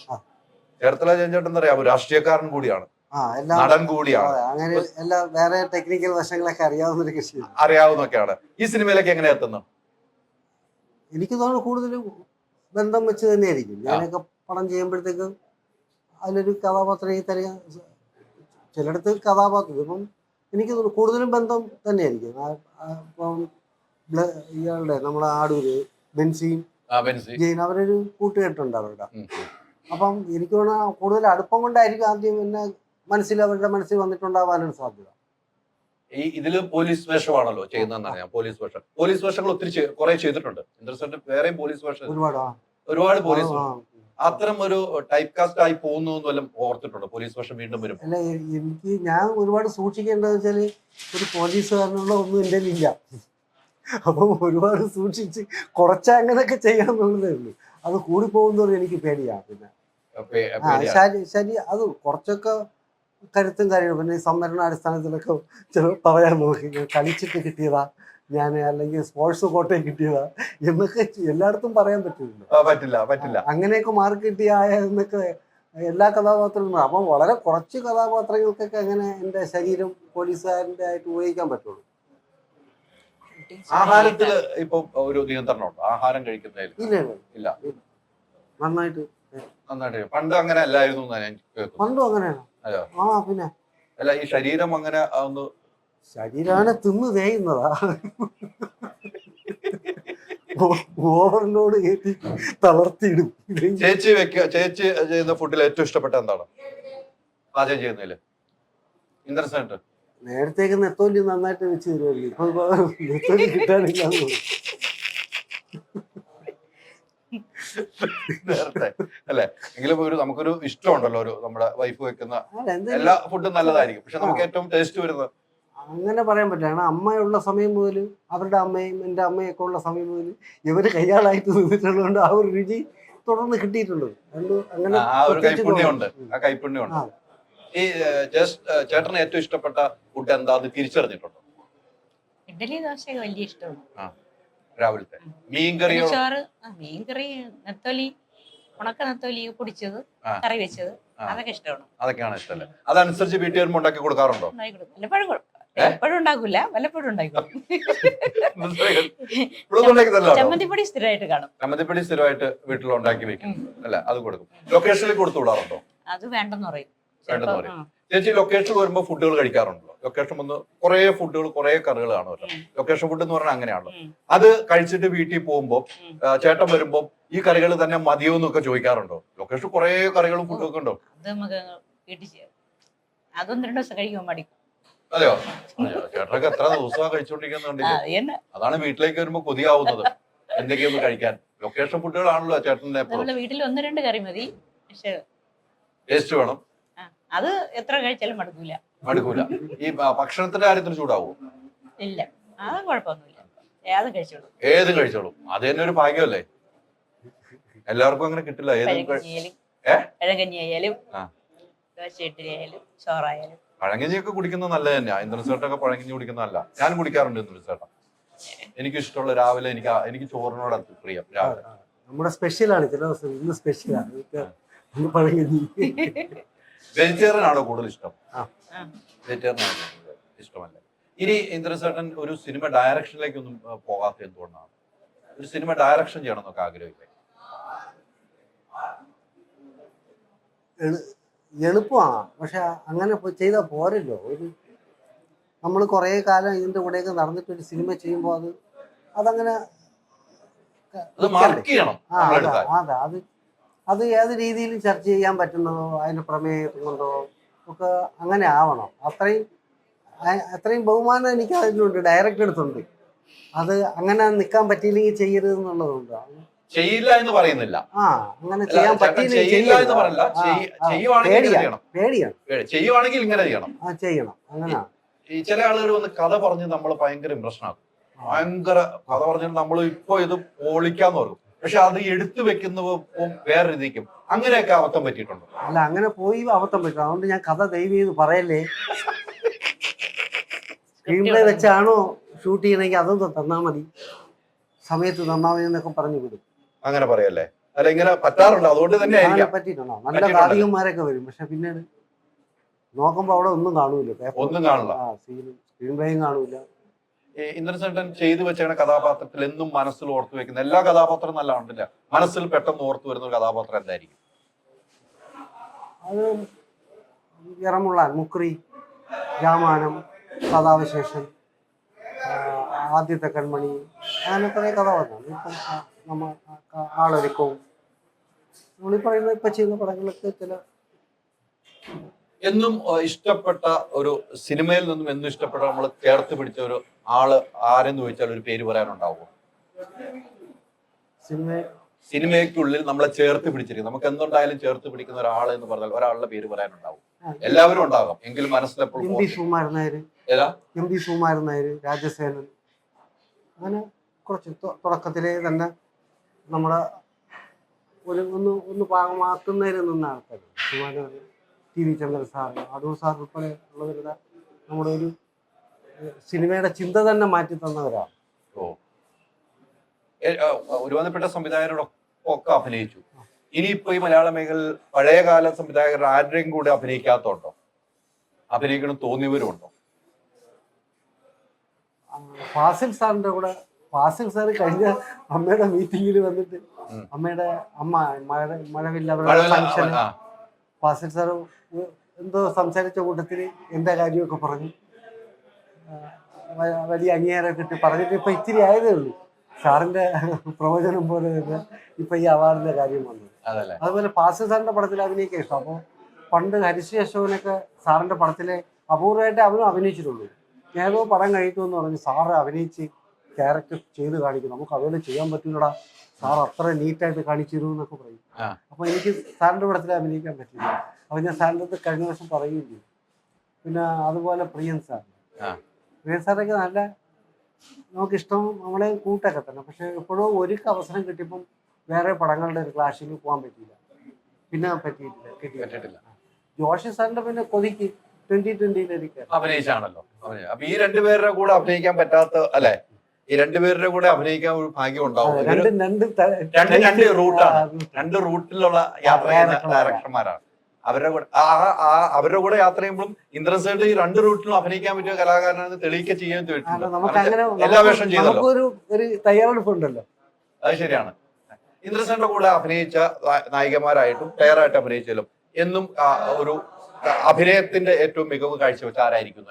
ചേർത്തല ജയൻ ചേട്ടൻ എന്താ പറയാ, രാഷ്ട്രീയക്കാരൻ കൂടിയാണ്, നടൻ കൂടിയാണ്. അങ്ങനെ എല്ലാ വേറെ ടെക്നിക്കൽ വശങ്ങളൊക്കെ അറിയാവുന്ന ഒരു കൃഷി അറിയാവുന്നൊക്കെയാണ്. ഈ സിനിമയിലേക്ക് എങ്ങനെ എത്തുന്നത്? എനിക്ക് തോന്നുന്നു കൂടുതലും ബന്ധം വെച്ച് തന്നെയായിരിക്കും. ഞാനൊക്കെ പടം ചെയ്യുമ്പോഴത്തേക്ക് അതിലൊരു കഥാപാത്രം ഈ തരിക, ചിലയിടത്ത് കഥാപാത്രം. ഇപ്പം എനിക്ക് തോന്നുന്നു കൂടുതലും ബന്ധം തന്നെയായിരിക്കും. ഇപ്പം ഇയാളുടെ നമ്മളെ ആടൂര് ബെൻസിയും ജെയിൻ അവരൊരു കൂട്ടുകെട്ടുണ്ട് അവരുടെ. അപ്പം എനിക്ക് തോന്നുന്ന കൂടുതൽ അടുപ്പം കൊണ്ടായിരിക്കും ആദ്യം എന്നെ അവരുടെ മനസ്സിൽ വന്നിട്ടുണ്ടാവാനാണ് സാധ്യത. ഇതില് പോലീസ് വേഷമാണല്ലോ ചെയ്യുന്നതെന്നറിയാം. പോലീസ് വേഷങ്ങൾ ഒത്തിരി കുറെ ചെയ്തിട്ടുണ്ട് ഇന്ദ്രസേട്ടൻ. വേറെയും പോലീസ് വേഷം ഒരുപാട് പോലീസ് അത്തരം ഒരു ടൈപ്പ് കാസ്റ്റ് ആയി പോകുന്നു എന്നെല്ലാം ഓർത്തിട്ടുണ്ട് പോലീസ് വേഷം വീണ്ടും വരും. അല്ല, ഞാൻ ഒരുപാട് സൂക്ഷിക്കേണ്ടത് വെച്ചാല് ഒരു പോലീസുകാരനുള്ള ഒന്നും എൻ്റെ ഇല്ല. അപ്പം ഒരുപാട് സൂക്ഷിച്ച് കുറച്ചങ്ങനൊക്കെ ചെയ്യാന്നുള്ളതേ ഉള്ളൂ. അത് കൂടി പോകുന്നതോടെ എനിക്ക് പേടിയാണ്. പിന്നെ ശരി, അത് കുറച്ചൊക്കെ കരുത്തും കാര്യങ്ങളും. പിന്നെ സംവരണാടിസ്ഥാനത്തിലൊക്കെ ചില പറയാൻ നോക്കി, ഞാൻ കളിച്ചിട്ട് കിട്ടിയതാ ഞാൻ, അല്ലെങ്കിൽ സ്പോർട്സ് കോട്ടയിൽ കിട്ടിയതാ എന്നൊക്കെ എല്ലായിടത്തും പറയാൻ പറ്റില്ല. അങ്ങനെയൊക്കെ മാർക്ക് എന്നൊക്കെ എല്ലാ കഥാപാത്രങ്ങളും. അപ്പം വളരെ കുറച്ച് കഥാപാത്രങ്ങൾക്കൊക്കെ അങ്ങനെ എൻ്റെ ശരീരം പോലീസുകാരൻ്റെ ആയിട്ട് ഉപയോഗിക്കാൻ പറ്റുള്ളൂ. ആഹാരത്തില് ഇപ്പൊ ഒരു നിയന്ത്രണം ഉണ്ടോ? ആഹാരം കഴിക്കുന്നതിൽ? ഇല്ല. നന്നായിട്ട്. പണ്ട് അങ്ങനെ അല്ലായിരുന്നു. പണ്ടും അങ്ങനെയാണ്. പിന്നെ അല്ല, ഈ ശരീരം അങ്ങനെ ഒന്ന് ശരീരമാണ് തിന്ന് തേയുന്നതാ. ഓവർലോഡ് കയറ്റി തളർത്തിയിടും. ചേച്ചി ചെയ്യുന്ന ഫുഡിൽ ഏറ്റവും ഇഷ്ടപ്പെട്ട എന്താണ് പാചകം ചെയ്യുന്നതില്? ഇന്ദ്രസേട്ടൻ നേരത്തേക്ക് നെത്തോലി നന്നായിട്ട് വെച്ച് തരുമല്ലോ. ഇപ്പൊ നെത്തോലി കിട്ടാനില്ല. നേരത്തെ അല്ലെ? എങ്കിലും നമുക്കൊരു ഇഷ്ടമുണ്ടല്ലോ, നമ്മുടെ വൈഫ് വെക്കുന്ന എല്ലാ ഫുഡും നല്ലതായിരിക്കും. പക്ഷെ നമുക്ക് ഏറ്റവും ടേസ്റ്റ് വരുന്നത് അങ്ങനെ പറയാൻ പറ്റില്ല. അമ്മയുള്ള സമയം മുതൽ, അവരുടെ അമ്മയും എൻ്റെ അമ്മയൊക്കെ ഉള്ള സമയം മുതൽ ഇവര് കയ്യാളായിട്ട് നിന്നിട്ടുള്ളതുകൊണ്ട് ആ ഒരു രുചി തുടർന്ന് കിട്ടിയിട്ടുള്ളത്. അങ്ങനെ ആ ഒരു കൈപ്പുണ്യമുണ്ട്. ഈ ചേട്ടന് ഏറ്റവും ഇഷ്ടപ്പെട്ട ഫുഡ് എന്താന്ന് തിരിച്ചറിഞ്ഞിട്ടുണ്ടോ? ഇഡ്ഡലി ദോശ വലിയ ഇഷ്ടമാണ്. രാവിലത്തെ മീൻകറിയോ? മീൻകറി, നെത്തോലി, ഉണക്ക നെത്തോലി പൊടിച്ചത്, കറി വെച്ചത്, അതൊക്കെ ഇഷ്ടമാണ്. അതൊക്കെയാണ് ഇഷ്ടമല്ലേ? അതനുസരിച്ച് വീട്ടിൽ വരുമ്പോൾ ഉണ്ടാക്കി കൊടുക്കാറുണ്ടോ? എപ്പോഴും ഉണ്ടാക്കൂല, വല്ലപ്പോഴും ഉണ്ടാക്കും. ചമ്മന്തിപ്പൊടി സ്ഥിരമായിട്ട് കാണും. ചമ്മന്തിപ്പൊടി സ്ഥിരമായിട്ട് വീട്ടിൽ ഉണ്ടാക്കി വെക്കും അല്ലെ? അത് കൊടുക്കും. ലൊക്കേഷനിൽ കൊടുത്തു വിടാറുണ്ടോ? അത് വേണ്ടെന്ന് പറയും. ചേച്ചി ലൊക്കേഷൻ വരുമ്പോ ഫുഡുകൾ കഴിക്കാറുണ്ടല്ലോ? ലൊക്കേഷൻ വന്ന് കുറെ ഫുഡുകൾ, കുറെ കറികൾ കാണുമല്ലോ. ലൊക്കേഷൻ ഫുഡ് എന്ന് പറഞ്ഞാൽ അങ്ങനെയാണല്ലോ. അത് കഴിച്ചിട്ട് വീട്ടിൽ പോകുമ്പോ ചേട്ടൻ വരുമ്പോ ഈ കറികൾ തന്നെ മതിയോ എന്നൊക്കെ ചോദിക്കാറുണ്ടോ? ലൊക്കേഷൻ കുറെ കറികളും ഫുഡും ഒക്കെ ഉണ്ടോ? അത് നമുക്ക് വീട്ടിൽ ചെയ്യാം. അതൊന്നും 2 ദിവസം കഴിക്കുമ്പോൾ മടിക്കും. അതെയോ? ചേട്ടനൊക്കെ എത്ര ദിവസമാണ് കഴിച്ചോണ്ടിരിക്കുന്നുണ്ടെങ്കിൽ അതാണ് വീട്ടിലേക്ക് വരുമ്പോ കൊതിയാവുന്നത് എന്തൊക്കെയൊന്ന് കഴിക്കാൻ. ലൊക്കേഷൻ ഫുഡുകളാണല്ലോ ചേട്ടന്റെ. വീട്ടിൽ 1-2 കറി മതി, പക്ഷെ ടേസ്റ്റ് വേണം. അത് എത്ര കഴിച്ചാലും മടുക്കൂല. ഈ ഭക്ഷണത്തിന്റെ കാര്യത്തിൽ ചൂടാവോ? ഇല്ല, അത് കുഴപ്പമൊന്നുമില്ല. ഏതും കഴിച്ചോളൂ. അത് തന്നെ ഒരു ഭാഗ്യമല്ലേ? എല്ലാവർക്കും അങ്ങനെ കിട്ടില്ല. പഴങ്കഞ്ഞി ആയാലും ദോശ ഇഡ്ഡലി ആയാലും ചോറായാലും. പഴങ്കഞ്ഞിയൊക്കെ കുടിക്കുന്നത് നല്ലത് തന്നെയാ. ഇന്ദ്രസേട്ടൊക്കെ പഴങ്കഞ്ഞി കുടിക്കുന്നതല്ല. ഞാൻ കുടിക്കാറുണ്ട് ഇന്ദ്രസേട്ടൻ. എനിക്ക് ഇഷ്ടമുള്ള രാവിലെ എനിക്ക് ചോറിനോട് പ്രിയം. രാവിലെ നമ്മുടെ സ്പെഷ്യലാണ്. ചില ദിവസം ഇന്ന് സ്പെഷ്യലാണ് പഴങ്കഞ്ഞി. വെജിറ്റേറിയൻ ആണോ കൂടുതൽ ഇഷ്ടം? വെജിറ്റേറിയൻ ആണോ ഇഷ്ടമല്ലേ? ഇനി ഇന്ദ്രസേട്ടൻ ഒരു സിനിമ ഡയറക്ഷനിലേക്കൊന്നും പോകാത്ത എന്തുകൊണ്ടാണ്? ഒരു സിനിമ ഡയറക്ഷൻ ചെയ്യണം എന്നൊക്കെ ആഗ്രഹിക്കുന്നത്? എളുപ്പമാണ്, പക്ഷെ അങ്ങനെ ചെയ്താൽ പോരല്ലോ. നമ്മൾ കുറേ കാലം ഇതിൻ്റെ കൂടെയൊക്കെ നടന്നിട്ട് ഒരു സിനിമ ചെയ്യുമ്പോൾ അതങ്ങനെ മാർക്ക് ചെയ്യണം. അതെ, അത് ഏത് രീതിയിലും ചർച്ച ചെയ്യാൻ പറ്റുന്നതോ അതിൻ്റെ പ്രമേയം കൊണ്ടോ ഒക്കെ അങ്ങനെ ആവണം. അത്രയും ബഹുമാനം എനിക്ക് അതിനുണ്ട്, ഡയറക്റ്റ് എടുത്തുണ്ട്. അത് അങ്ങനെ നിൽക്കാൻ പറ്റിയില്ലെങ്കിൽ ചെയ്യരുത് എന്നുള്ളതുണ്ട്. ചെയ്യില്ല എന്ന് പറയുന്നില്ല, അങ്ങനെ ചെയ്യാൻ പറ്റിയില്ലെങ്കിൽ ചെയ്യുവാണെങ്കിൽ ഇങ്ങനെ ചെയ്യണം. അങ്ങനെ ഈ ചില ആളുകൾ വന്ന് കഥ പറഞ്ഞ് നമ്മൾ ഭയങ്കര ഇംപ്രഷൻ ആക്കും. ഭയങ്കര കഥ പറഞ്ഞിട്ട് നമ്മൾ ഇപ്പൊ ഇത് പൊളിക്കാന്ന് പറയും, പക്ഷെ അത് എടുത്തു വെക്കുന്നതും വേറെ രീതിക്കും. അങ്ങനെയൊക്കെ അബദ്ധം പറ്റിയിട്ടുണ്ടോ? അല്ല, അങ്ങനെ പോയി അബദ്ധം പറ്റും. അതുകൊണ്ട് ഞാൻ കഥ ദയവ് ചെയ്ത് പറയല്ലേ. സ്ക്രീൻ പ്ലേ വെച്ചാണോ ഷൂട്ട് ചെയ്യണമെങ്കിൽ അതൊന്നും തന്നാ മതി, സമയത്ത് തന്നാ മതി എന്നൊക്കെ പറഞ്ഞു വിടും. അങ്ങനെ പറയല്ലേ? അല്ല, ഇങ്ങനെ പറ്റാറുണ്ട്. അതുകൊണ്ട് തന്നെ പറ്റിയിട്ടുണ്ടോ? നല്ല കാതികന്മാരൊക്കെ വരും, പക്ഷെ പിന്നീട് നോക്കുമ്പോ അവിടെ ഒന്നും കാണൂല, ഒന്നും കാണില്ല, സ്ക്രീൻ പ്ലേയും കാണൂല. ഇന്ദ്രസേട്ടൻ ചെയ്തു വെച്ച കഥാപാത്രത്തിൽ എന്നും മനസ്സിൽ ഓർത്തു വെക്കുന്ന എല്ലാ കഥാപാത്രം നല്ല ഉണ്ടല്ല, മനസ്സിൽ പെട്ടെന്ന് ഓർത്തു വരുന്ന ഒരു കഥാപാത്രം എന്തായിരിക്കും? അത് ഇറമുള്ളാൻ, മുക്രി, രാമായണം, കഥാവിശേഷൻ, ആദ്യത്തെ കൺമണി, അങ്ങനെ കുറേ കഥാപാത്രമാണ്. ഇപ്പം നമ്മൾ ആളൊരുക്കവും നമ്മളീ പറയുന്ന ഇപ്പം ചെയ്യുന്ന പടങ്ങളൊക്കെ ചില എന്നും ഇഷ്ടപ്പെട്ട ഒരു സിനിമയിൽ നിന്നും എന്നും ഇഷ്ടപ്പെട്ട നമ്മൾ ചേർത്ത് പിടിച്ച ഒരു ആള് ആരെന്ന് ചോദിച്ചാൽ ഒരു പേര് പറയാനുണ്ടാവുമോ? സിനിമയ്ക്കുള്ളിൽ നമ്മളെ ചേർത്ത് പിടിച്ചിരിക്കും, നമുക്ക് എന്തുണ്ടായാലും ചേർത്ത് പിടിക്കുന്ന ഒരാൾ എന്ന് പറഞ്ഞാൽ ഒരാളുടെ പേര് പറയാനുണ്ടാവും. എല്ലാവരും ഉണ്ടാകാം, എങ്കിലും മനസ്സിലെപ്പോഴും എം പി സുകുമാരൻ നായർ, രാജസേനൻ, അങ്ങനെ കുറച്ച് തുടക്കത്തിലെ തന്നെ നമ്മുടെ ഒന്ന് പാകമാക്കുന്നതിൽ നിന്ന ആൾക്കാർ. സുകുമാരൻ, ടി വി ചന്ദ്രൻ സാറ്, അടൂർ സാർ ഉൾപ്പെടെ ഉള്ളവരുടെ നമ്മുടെ ഒരു സിനിമയുടെ ചിന്ത തന്നെ മാറ്റി തന്നവരാണ്. ഒരുമാതിരിപ്പെട്ട സംവിധായകരോടൊക്കെ അഭിനയിച്ചു. ഇനിയിപ്പോ ഈ മലയാള മേഖലയിൽ പഴയകാല സംവിധായകർ ആരുടെയും കൂടെ അഭിനയിക്കാത്തതുണ്ടോ? അഭിനയിക്കണം തോന്നിയവരുണ്ടോ? ഫാസിൽ സാറിന്റെ കൂടെ, ഫാസിൽ സാർ കഴിഞ്ഞ അമ്മയുടെ മീറ്റിങ്ങിൽ വന്നിട്ട് അമ്മയുടെ മഴവില്ല അവരുടെ ഫംഗ്ഷൻ, ഫാസിൽ സാർ എന്തോ സംസാരിച്ച കൂട്ടത്തിൽ എൻ്റെ കാര്യമൊക്കെ പറഞ്ഞു, വലിയ അംഗീകാരം കിട്ടി. പറഞ്ഞിട്ട് ഇപ്പൊ ഇച്ചിരി ആയതേ ഉള്ളൂ. സാറിന്റെ പ്രവചനം പോലെ തന്നെ ഇപ്പൊ ഈ അവാർഡിന്റെ കാര്യം വന്നത്. അതുപോലെ ഫാസിൽ സാറിന്റെ പടത്തിൽ അഭിനയിക്കാൻ ഇഷ്ടം. അപ്പോൾ പണ്ട് ഹരിശ്രീ അശോകനൊക്കെ സാറിന്റെ പടത്തിലെ അപൂർവമായിട്ട് അവനും അഭിനയിച്ചിട്ടുള്ളൂ. ഏതോ പടം കഴിക്കുമെന്ന് പറഞ്ഞ് സാറ് അഭിനയിച്ച് ക്യാരക്ടർ ചെയ്ത് കാണിക്കും, നമുക്ക് അതുപോലെ ചെയ്യാൻ പറ്റില്ലടാ, സാർ അത്ര നീറ്റായിട്ട് കാണിച്ചു തരും എന്നൊക്കെ പറയും. അപ്പൊ എനിക്ക് സാറിന്റെ പടത്തിൽ അഭിനയിക്കാൻ പറ്റില്ല. അപ്പൊ ഞാൻ സാറിൻ്റെ അടുത്ത് കഴിഞ്ഞ വർഷം പറയുകയും ചെയ്തു. പിന്നെ അതുപോലെ പ്രിയൻ സാറൊക്കെ നല്ല നമുക്കിഷ്ടം, നമ്മളെ കൂട്ടൊക്കെ തന്നെ. പക്ഷെ എപ്പോഴും ഒരു അവസരം കിട്ടിയപ്പം വേറെ പടങ്ങളുടെ ഒരു ക്ലാഷിന് പോകാൻ പറ്റിയില്ല, പിന്നെ കിട്ടിയിട്ടില്ല. ജോഷി സാറിന്റെ പിന്നെ കൊതിക്ക് 2020 അഭിനയിച്ചാണല്ലോ. അപ്പൊ ഈ രണ്ടുപേരുടെ കൂടെ അഭിനയിക്കാൻ പറ്റാത്ത അല്ലെ, ഈ രണ്ടുപേരുടെ കൂടെ അഭിനയിക്കാൻ ഒരു ഭാഗ്യം ഉണ്ടാവും. രണ്ട് റൂട്ടാണ്, രണ്ട് റൂട്ടിലുള്ള യാത്ര ചെയ്യുന്ന ഡയറക്ടർമാരാണ്. അവരുടെ കൂടെ യാത്ര ചെയ്യുമ്പോഴും ഇന്ദ്രസേട്ട് ഈ രണ്ട് റൂട്ടിലും അഭിനയിക്കാൻ പറ്റിയ കലാകാരനാണെന്ന് തെളിയിക്കുക ചെയ്യാൻ എല്ലാ വേഷം ചെയ്തല്ലോ, തയ്യാറെടുപ്പുണ്ടല്ലോ. അത് ശരിയാണ്. ഇന്ദ്രസേന്റെ കൂടെ അഭിനയിച്ച നായികമാരായിട്ടും പേരായിട്ട് അഭിനയിച്ചാലും എന്നും ഒരു അഭിനയത്തിന്റെ ഏറ്റവും മികവ് കാഴ്ചവെച്ച ആരായിരിക്കും?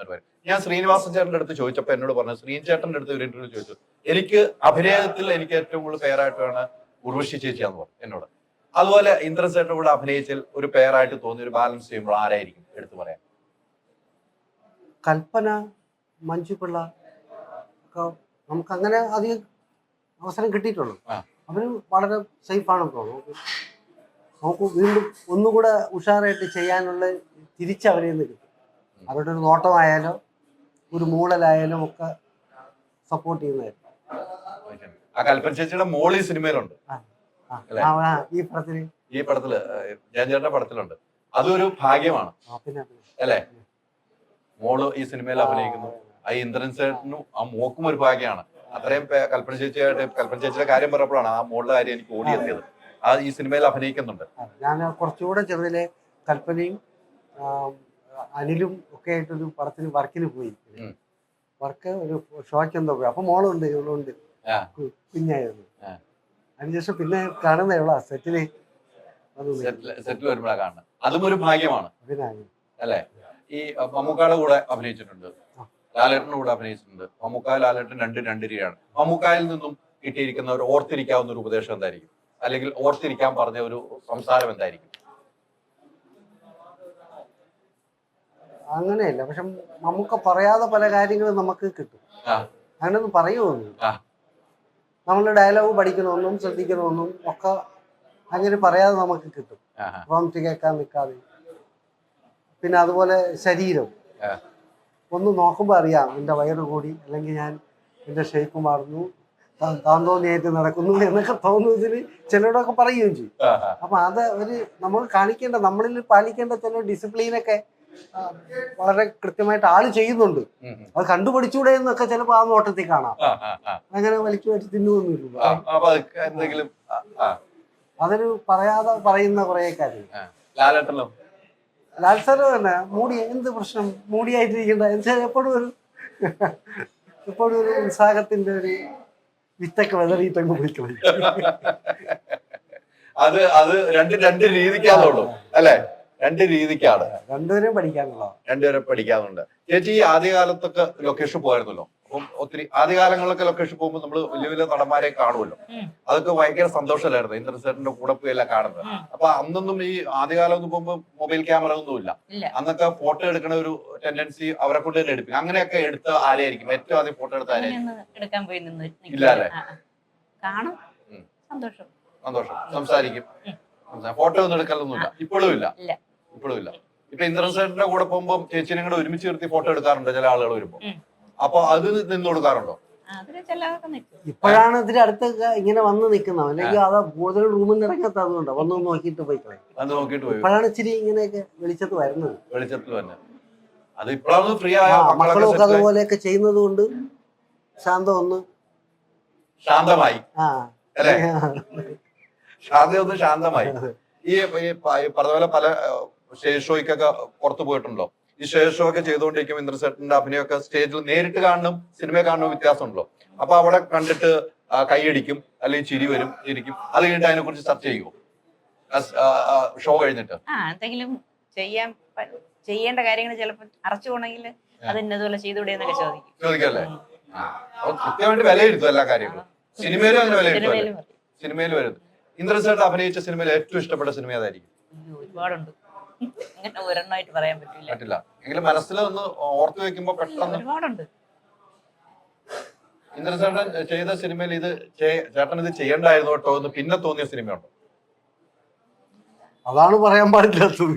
ഞാൻ ശ്രീനിവാസൻ ചേട്ടന്റെ അടുത്ത് ചോദിച്ചപ്പോ എന്നോട് പറഞ്ഞു, ശ്രീചേട്ടന്റെ അടുത്ത് ഒരു ഇന്റർവ്യൂ ചോദിച്ചു, എനിക്ക് അഭിനയത്തിൽ എനിക്ക് ഏറ്റവും കൂടുതൽ പേരായിട്ടാണ് ഉർവശി ചേച്ചിയാന്ന് പറഞ്ഞു എന്നോട്. അതുപോലെ ഇന്ദ്രസേട്ടന്റെ കൂടെ അഭിനയിച്ചാൽ ഒരു പേരായിട്ട് തോന്നിയ ഒരു ബാലൻസ് ചെയ്യുമ്പോൾ ആരായിരിക്കും എടുത്തു പറയാൻ? കൽപ്പന, മഞ്ജുപിള്ള നമുക്ക് അങ്ങനെ അധികം അവസരം കിട്ടിയിട്ടുള്ളൂ. അവര് വളരെ സേഫാണെന്ന് തോന്നുന്നു. നമുക്ക് വീണ്ടും ഒന്നുകൂടെ ഉഷാറായിട്ട് ചെയ്യാനുള്ള തിരിച്ചവരിൽ നിന്ന് കിട്ടും. അവരുടെ ഒരു നോട്ടമായാലോ ഒരു മൂളലായാലും ഒക്കെ സപ്പോർട്ട് ചെയ്യുന്നതായിരുന്നു. ആ കൽപ്പന ചേച്ചിയുടെ മോളി സിനിമയിലുണ്ട്, ഈ പടത്തില് ജയചേട്ടന്റെ പടത്തിലുണ്ട്. അതൊരു ഭാഗ്യമാണ് അല്ലെ, മോള് ഈ സിനിമയിൽ അഭിനയിക്കുന്നു. ആ ഇന്ദ്രൻ ചേട്ടനും ആ മോക്കും ഒരു ഭാഗ്യമാണ്. അത്രയും കൽപ്പന ചേച്ചിയുടെ കാര്യം പറഞ്ഞപ്പോഴാണ് ആ മോളുടെ കാര്യം എനിക്ക് ഓടിയെത്തിയത്. ആ ഈ സിനിമയിൽ അഭിനയിക്കുന്നുണ്ട്. ഞാൻ കുറച്ചുകൂടെ ചെറുതിലെ കൽപ്പനയും അനിലും ഒക്കെ ആയിട്ടൊരു പടത്തിന് വർക്കിന് പോയി. വർക്ക് ഒരു ഷോയ്ക്ക് എന്തോ പോയി. അപ്പൊ മോളുണ്ട്, ഇവളുണ്ട്, ആ. കുഞ്ഞായിരുന്നു. ആ. അതിനുശേഷം പിന്നെ കാണുന്ന എവളാ സെറ്റില് സെറ്റിൽ വരുമ്പോഴാണ് കാണുന്നത്. അതും ഒരു ഭാഗ്യമാണ് അഭിനയം. അല്ലെ? ഈ മമ്മൂക്കായുടെ കൂടെ അഭിനയിച്ചിട്ടുണ്ട്, ലാലേട്ടന്റെ കൂടെ അഭിനയിച്ചിട്ടുണ്ട്. മമ്മൂക്ക ലാലേട്ടൻ രണ്ട് രീതിയാണ്. മമ്മൂക്കായിൽ നിന്നും കിട്ടിയിരിക്കുന്ന ഒരു ഓർത്തിരിക്കാവുന്ന ഒരു ഉപദേശം എന്തായിരിക്കും, അല്ലെങ്കിൽ ഓർത്തിരിക്കാൻ പറഞ്ഞ ഒരു സംസാരം എന്തായിരിക്കും? അങ്ങനെയല്ല, പക്ഷെ നമുക്ക് പറയാതെ പല കാര്യങ്ങളും നമുക്ക് കിട്ടും. ആ. അങ്ങനെയൊന്നും പറയുമൊന്നും. ആ. നമ്മൾ ഡയലോഗ് പഠിക്കണമെന്നും ശ്രദ്ധിക്കണമെന്നും ഒക്കെ അങ്ങനെ പറയാതെ നമുക്ക് കിട്ടും. ആഹാ. പ്രോംപ്റ്റ് കേൾക്കാൻ നിൽക്കാതെ. പിന്നെ അതുപോലെ ശരീരം ആ. ഒന്ന് നോക്കുമ്പോൾ അറിയാം എൻ്റെ വയറ് കൂടി, അല്ലെങ്കിൽ ഞാൻ എൻ്റെ ഷേപ്പ് മാറുന്നു, താൻ തോന്നിയായിട്ട് നടക്കുന്നു എന്നൊക്കെ തോന്നുന്നതിൽ ചിലരോടൊക്കെ പറയുകയും ചെയ്യും. ആഹാ. അപ്പം അത് ഒരു നമ്മൾ കാണിക്കേണ്ട, നമ്മളിൽ പാലിക്കേണ്ട ചില ഡിസിപ്ലിനൊക്കെ വളരെ കൃത്യമായിട്ട് ആള് ചെയ്യുന്നുണ്ട്. ഉം, ഉം. അത് കണ്ടുപിടിച്ചൂടെ എന്നൊക്കെ ചിലപ്പോൾ ആ നോട്ടത്തിൽ കാണാം. ആ, ആ, ആ. അങ്ങനെ വലിച്ചു വലിച്ച് തിന്നുവൊന്നുമില്ല. ആ, അപ്പൊ അത് എന്തെങ്കിലും അതൊരു പറയാതെ പറയുന്ന കുറേ കാര്യം. ലാലേട്ടനോ? ലാൽസാറ് തന്നെ മൂടി, എന്ത് പ്രശ്നം മൂടിയായിട്ടിരിക്കണ്ട, എന്നുവെച്ചാൽ എപ്പോഴും ഒരു ഉത്സാഹത്തിന്റെ ഒരു വിത്തൊക്കെ വെതറിയിട്ടങ്ങ് പോയിക്കളയും. അത് രണ്ട് രീതിക്കാന്നുള്ളൂ അല്ലെ? രണ്ട് രീതിക്കാണ്, രണ്ടുപേരും പഠിക്കാനുള്ള. രണ്ടുപേരെ പഠിക്കാനുണ്ട്. ചേച്ചി ഈ ആദ്യകാലത്തൊക്കെ ലൊക്കേഷൻ പോയായിരുന്നല്ലോ. അപ്പം ഒത്തിരി ആദ്യകാലങ്ങളിലൊക്കെ ലൊക്കേഷൻ പോകുമ്പോൾ നമ്മൾ വലിയ വലിയ നടന്മാരെ കാണുമല്ലോ. അതൊക്കെ ഭയങ്കര സന്തോഷമല്ലായിരുന്നു, ഇന്ദ്രൻസേട്ടന്റെ കൂടെ പോയി എല്ലാം കാണുന്നത്. അപ്പൊ അന്നൊന്നും ഈ ആദ്യകാലം ഒന്നും പോകുമ്പോൾ മൊബൈൽ ക്യാമറ ഒന്നും ഇല്ല. അന്നൊക്കെ ഫോട്ടോ എടുക്കുന്ന ഒരു ടെൻഡൻസി അവരെ കൊണ്ട് തന്നെ എടുപ്പിക്കും. അങ്ങനെയൊക്കെ എടുത്ത ആരെയായിരിക്കും ഏറ്റവും ആദ്യം ഫോട്ടോ എടുത്ത ആരെയായിരിക്കും? എടുക്കാൻ പോയി നിന്ന് ഇല്ല അല്ലെ? കാണും, സന്തോഷം, സംസാരിക്കും. ഫോട്ടോ ഒന്നും എടുക്കലൊന്നുമില്ല, ഇപ്പോഴും ഇല്ല. ഇപ്പൊ ഇന്ദ്രൻസേട്ടന്റെ കൂടെ പോകുമ്പോൾ ചേച്ചിനെ കൂടെ ഒരുമിച്ച് നിർത്തി ഫോട്ടോ എടുക്കാറുണ്ട് ചില ആളുകൾ വരുമ്പോ. അപ്പൊ അത് നിന്ന് കൊടുക്കാറുണ്ടോ? ഇപ്പോഴാണ് ഇതിന്റെ അടുത്ത് ഇങ്ങനെ വന്ന് നിൽക്കുന്നത്, അല്ലെങ്കിൽ അത് കൂടുതൽ റൂമിൽ നിന്ന് ഇറങ്ങാത്ത അതുകൊണ്ടോ വന്ന് നോക്കിയിട്ട് പോയി കളയും. ഇപ്പോഴാണ് ഇച്ചിരി ഇങ്ങനെയൊക്കെ വെളിച്ചത്ത് വരുന്നത്. വെളിച്ചത്തിൽ തന്നെ അത് ഇപ്പോഴാണ് ഫ്രീ ആയ മക്കളൊക്കെ അതുപോലെയൊക്കെ ചെയ്യുന്നത് കൊണ്ട് ശാന്തം ഒന്ന് ശാന്തമായി. അല്ലെ? ശാന്തമായി. ഈ പറഞ്ഞ പോലെ പല സ്റ്റേജ് ഷോയ്ക്കൊക്കെ പുറത്തു പോയിട്ടുണ്ടോ? ഈ സ്റ്റേജ് ഷോ ഒക്കെ ചെയ്തുകൊണ്ടിരിക്കും ഇന്ദ്രൻസേട്ടന്റെ അഭിനയമൊക്കെ സ്റ്റേജിൽ നേരിട്ട് കാണണം സിനിമ കാണണം വ്യത്യാസമുണ്ടല്ലോ. അപ്പൊ അവിടെ കണ്ടിട്ട് കൈയടിക്കും, അല്ലെങ്കിൽ ചിരി വരും, ചിരിക്കും. അത് കഴിഞ്ഞിട്ട് അതിനെ കുറിച്ച് ചർച്ച ചെയ്യുമോ ഷോ കഴിഞ്ഞിട്ട്? എന്തെങ്കിലും ചെയ്യേണ്ട കാര്യങ്ങൾ ചിലപ്പോൾ അറച്ചു പോണെങ്കിൽ അതിനതുപോലെ ചെയ്തുകൂടെ എന്നൊക്കെ ചോദിക്കല്ലേ? കൃത്യമായിട്ട് വിലയിരുത്തും എല്ലാ കാര്യങ്ങളും. സിനിമയിലും അങ്ങനെ വിലയിരുത്തും. സിനിമയിൽ വരുന്നത് ഇന്ദ്രൻസേട്ടൻ അഭിനയിച്ച സിനിമയിൽ ഏറ്റവും ഇഷ്ടപ്പെട്ട സിനിമ ഏതായിരിക്കും? ഒരുപാടുണ്ട്, അങ്ങനെ ഒരെണ്ണമായിട്ട് പറയാൻ പറ്റില്ല. എങ്കിലും മനസ്സിൽ ഒന്ന് ഓർത്തു വെക്കുമ്പോ പെട്ടെന്ന് ഒരുപാടുണ്ട്. ഇന്ദ്രൻസേട്ടൻ ചെയ്ത സിനിമയിൽ ഇത് ചേട്ടൻ ഇത് ചെയ്യണ്ടായിരുന്നു കേട്ടോ എന്ന് പിന്നെ തോന്നിയ സിനിമയുണ്ടോ? അതാണ് പറയാൻ പാടില്ലാത്തത്.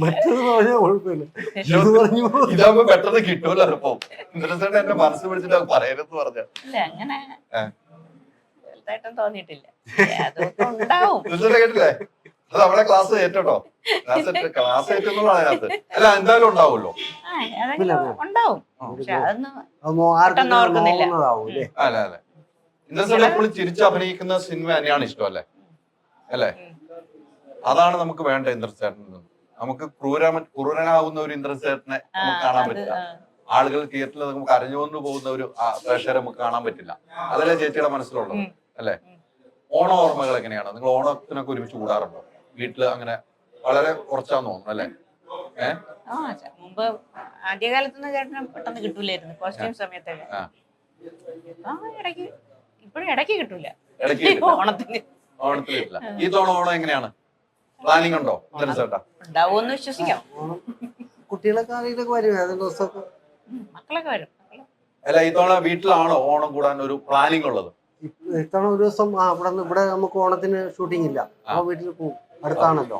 മറ്റത് പറഞ്ഞാൽ കുഴപ്പമില്ല, ഇത് പറഞ്ഞു ഇതാകുമ്പോ പെട്ടെന്ന് കിട്ടൂല്ലോ. ഇപ്പൊ ഇന്ദ്രൻസേട്ടൻ എന്റെ മനസ്സ് പിടിച്ചിട്ട് അത് പറയരുതെന്ന് പറഞ്ഞ അങ്ങനെ തോന്നിയിട്ടില്ല. അതൊക്കെ ഉണ്ടാവും. കേട്ടില്ലേ? അത് അവിടെ ക്ലാസ് ഏറ്റോ, ക്ലാസ് ഏറ്റെന്നുള്ളതാണ് അതിനകത്ത്. അല്ല എന്തായാലും ഉണ്ടാവുമല്ലോ. ഉണ്ടാവും, പക്ഷെ അതൊന്നും അല്ല അല്ലെ? ഇന്ദ്രൻസേട്ടൻ എപ്പോഴും ചിരിച്ച് അഭിനയിക്കുന്ന സിനിമ തന്നെയാണ് ഇഷ്ടം അല്ലേ? അല്ലേ? അതാണ് നമുക്ക് വേണ്ട ഇന്ദ്രൻസേട്ടനിൽ നിന്ന്. നമുക്ക് ക്രൂരനാവുന്ന ഒരു ഇന്ദ്രൻസേട്ടനെ നമുക്ക് കാണാൻ പറ്റില്ല. ആളുകൾ തിയേറ്ററിൽ നമുക്ക് അറിഞ്ഞുകൊണ്ട് പോകുന്ന ഒരു പ്രേക്ഷകരെ നമുക്ക് കാണാൻ പറ്റില്ല. അതല്ലേ ചേച്ചിയുടെ മനസ്സിലുള്ളത് അല്ലെ? ഓണ ഓർമ്മകൾ എങ്ങനെയാണ്? നിങ്ങൾ ഓണത്തിനൊക്കെ ഒരുമിച്ച് കൂടാറുണ്ടോ വീട്ടില്? അങ്ങനെ വളരെ കുറച്ചാന്ന് തോന്നുന്നു അല്ലെ? മുമ്പ് ആദ്യകാലത്തൊന്നും ചേട്ടനെ പെട്ടെന്ന് കിട്ടൂലായിരുന്നു, കോസ്റ്റ്യൂം സമയത്തൊക്കെ. ഇപ്പോഴും ഇടയ്ക്ക് കിട്ടൂല. ഓണത്തിന് കിട്ടില്ല. ഈ തവണ ഓണം എങ്ങനെയാണ്? പ്ലാനിങ് ഉണ്ടോ? ഉണ്ടാവുമെന്ന് വിശ്വസിക്കാം. കുട്ടികളൊക്കെ ആരെങ്കിലൊക്കെ വരും, അതിന്റെ ദിവസമൊക്കെ മക്കളൊക്കെ വരും. അല്ല, ഈ തവണ വീട്ടിലാണോ ഓണം കൂടാൻ ഒരു പ്ലാനിങ് ഉള്ളത്? ഇത്തവണ ഒരു ദിവസം ഇവിടെ നമുക്ക് ഓണത്തിന് ഷൂട്ടിംഗ് ഇല്ല, ആ വീട്ടിൽ പോകും, അടുത്താണല്ലോ.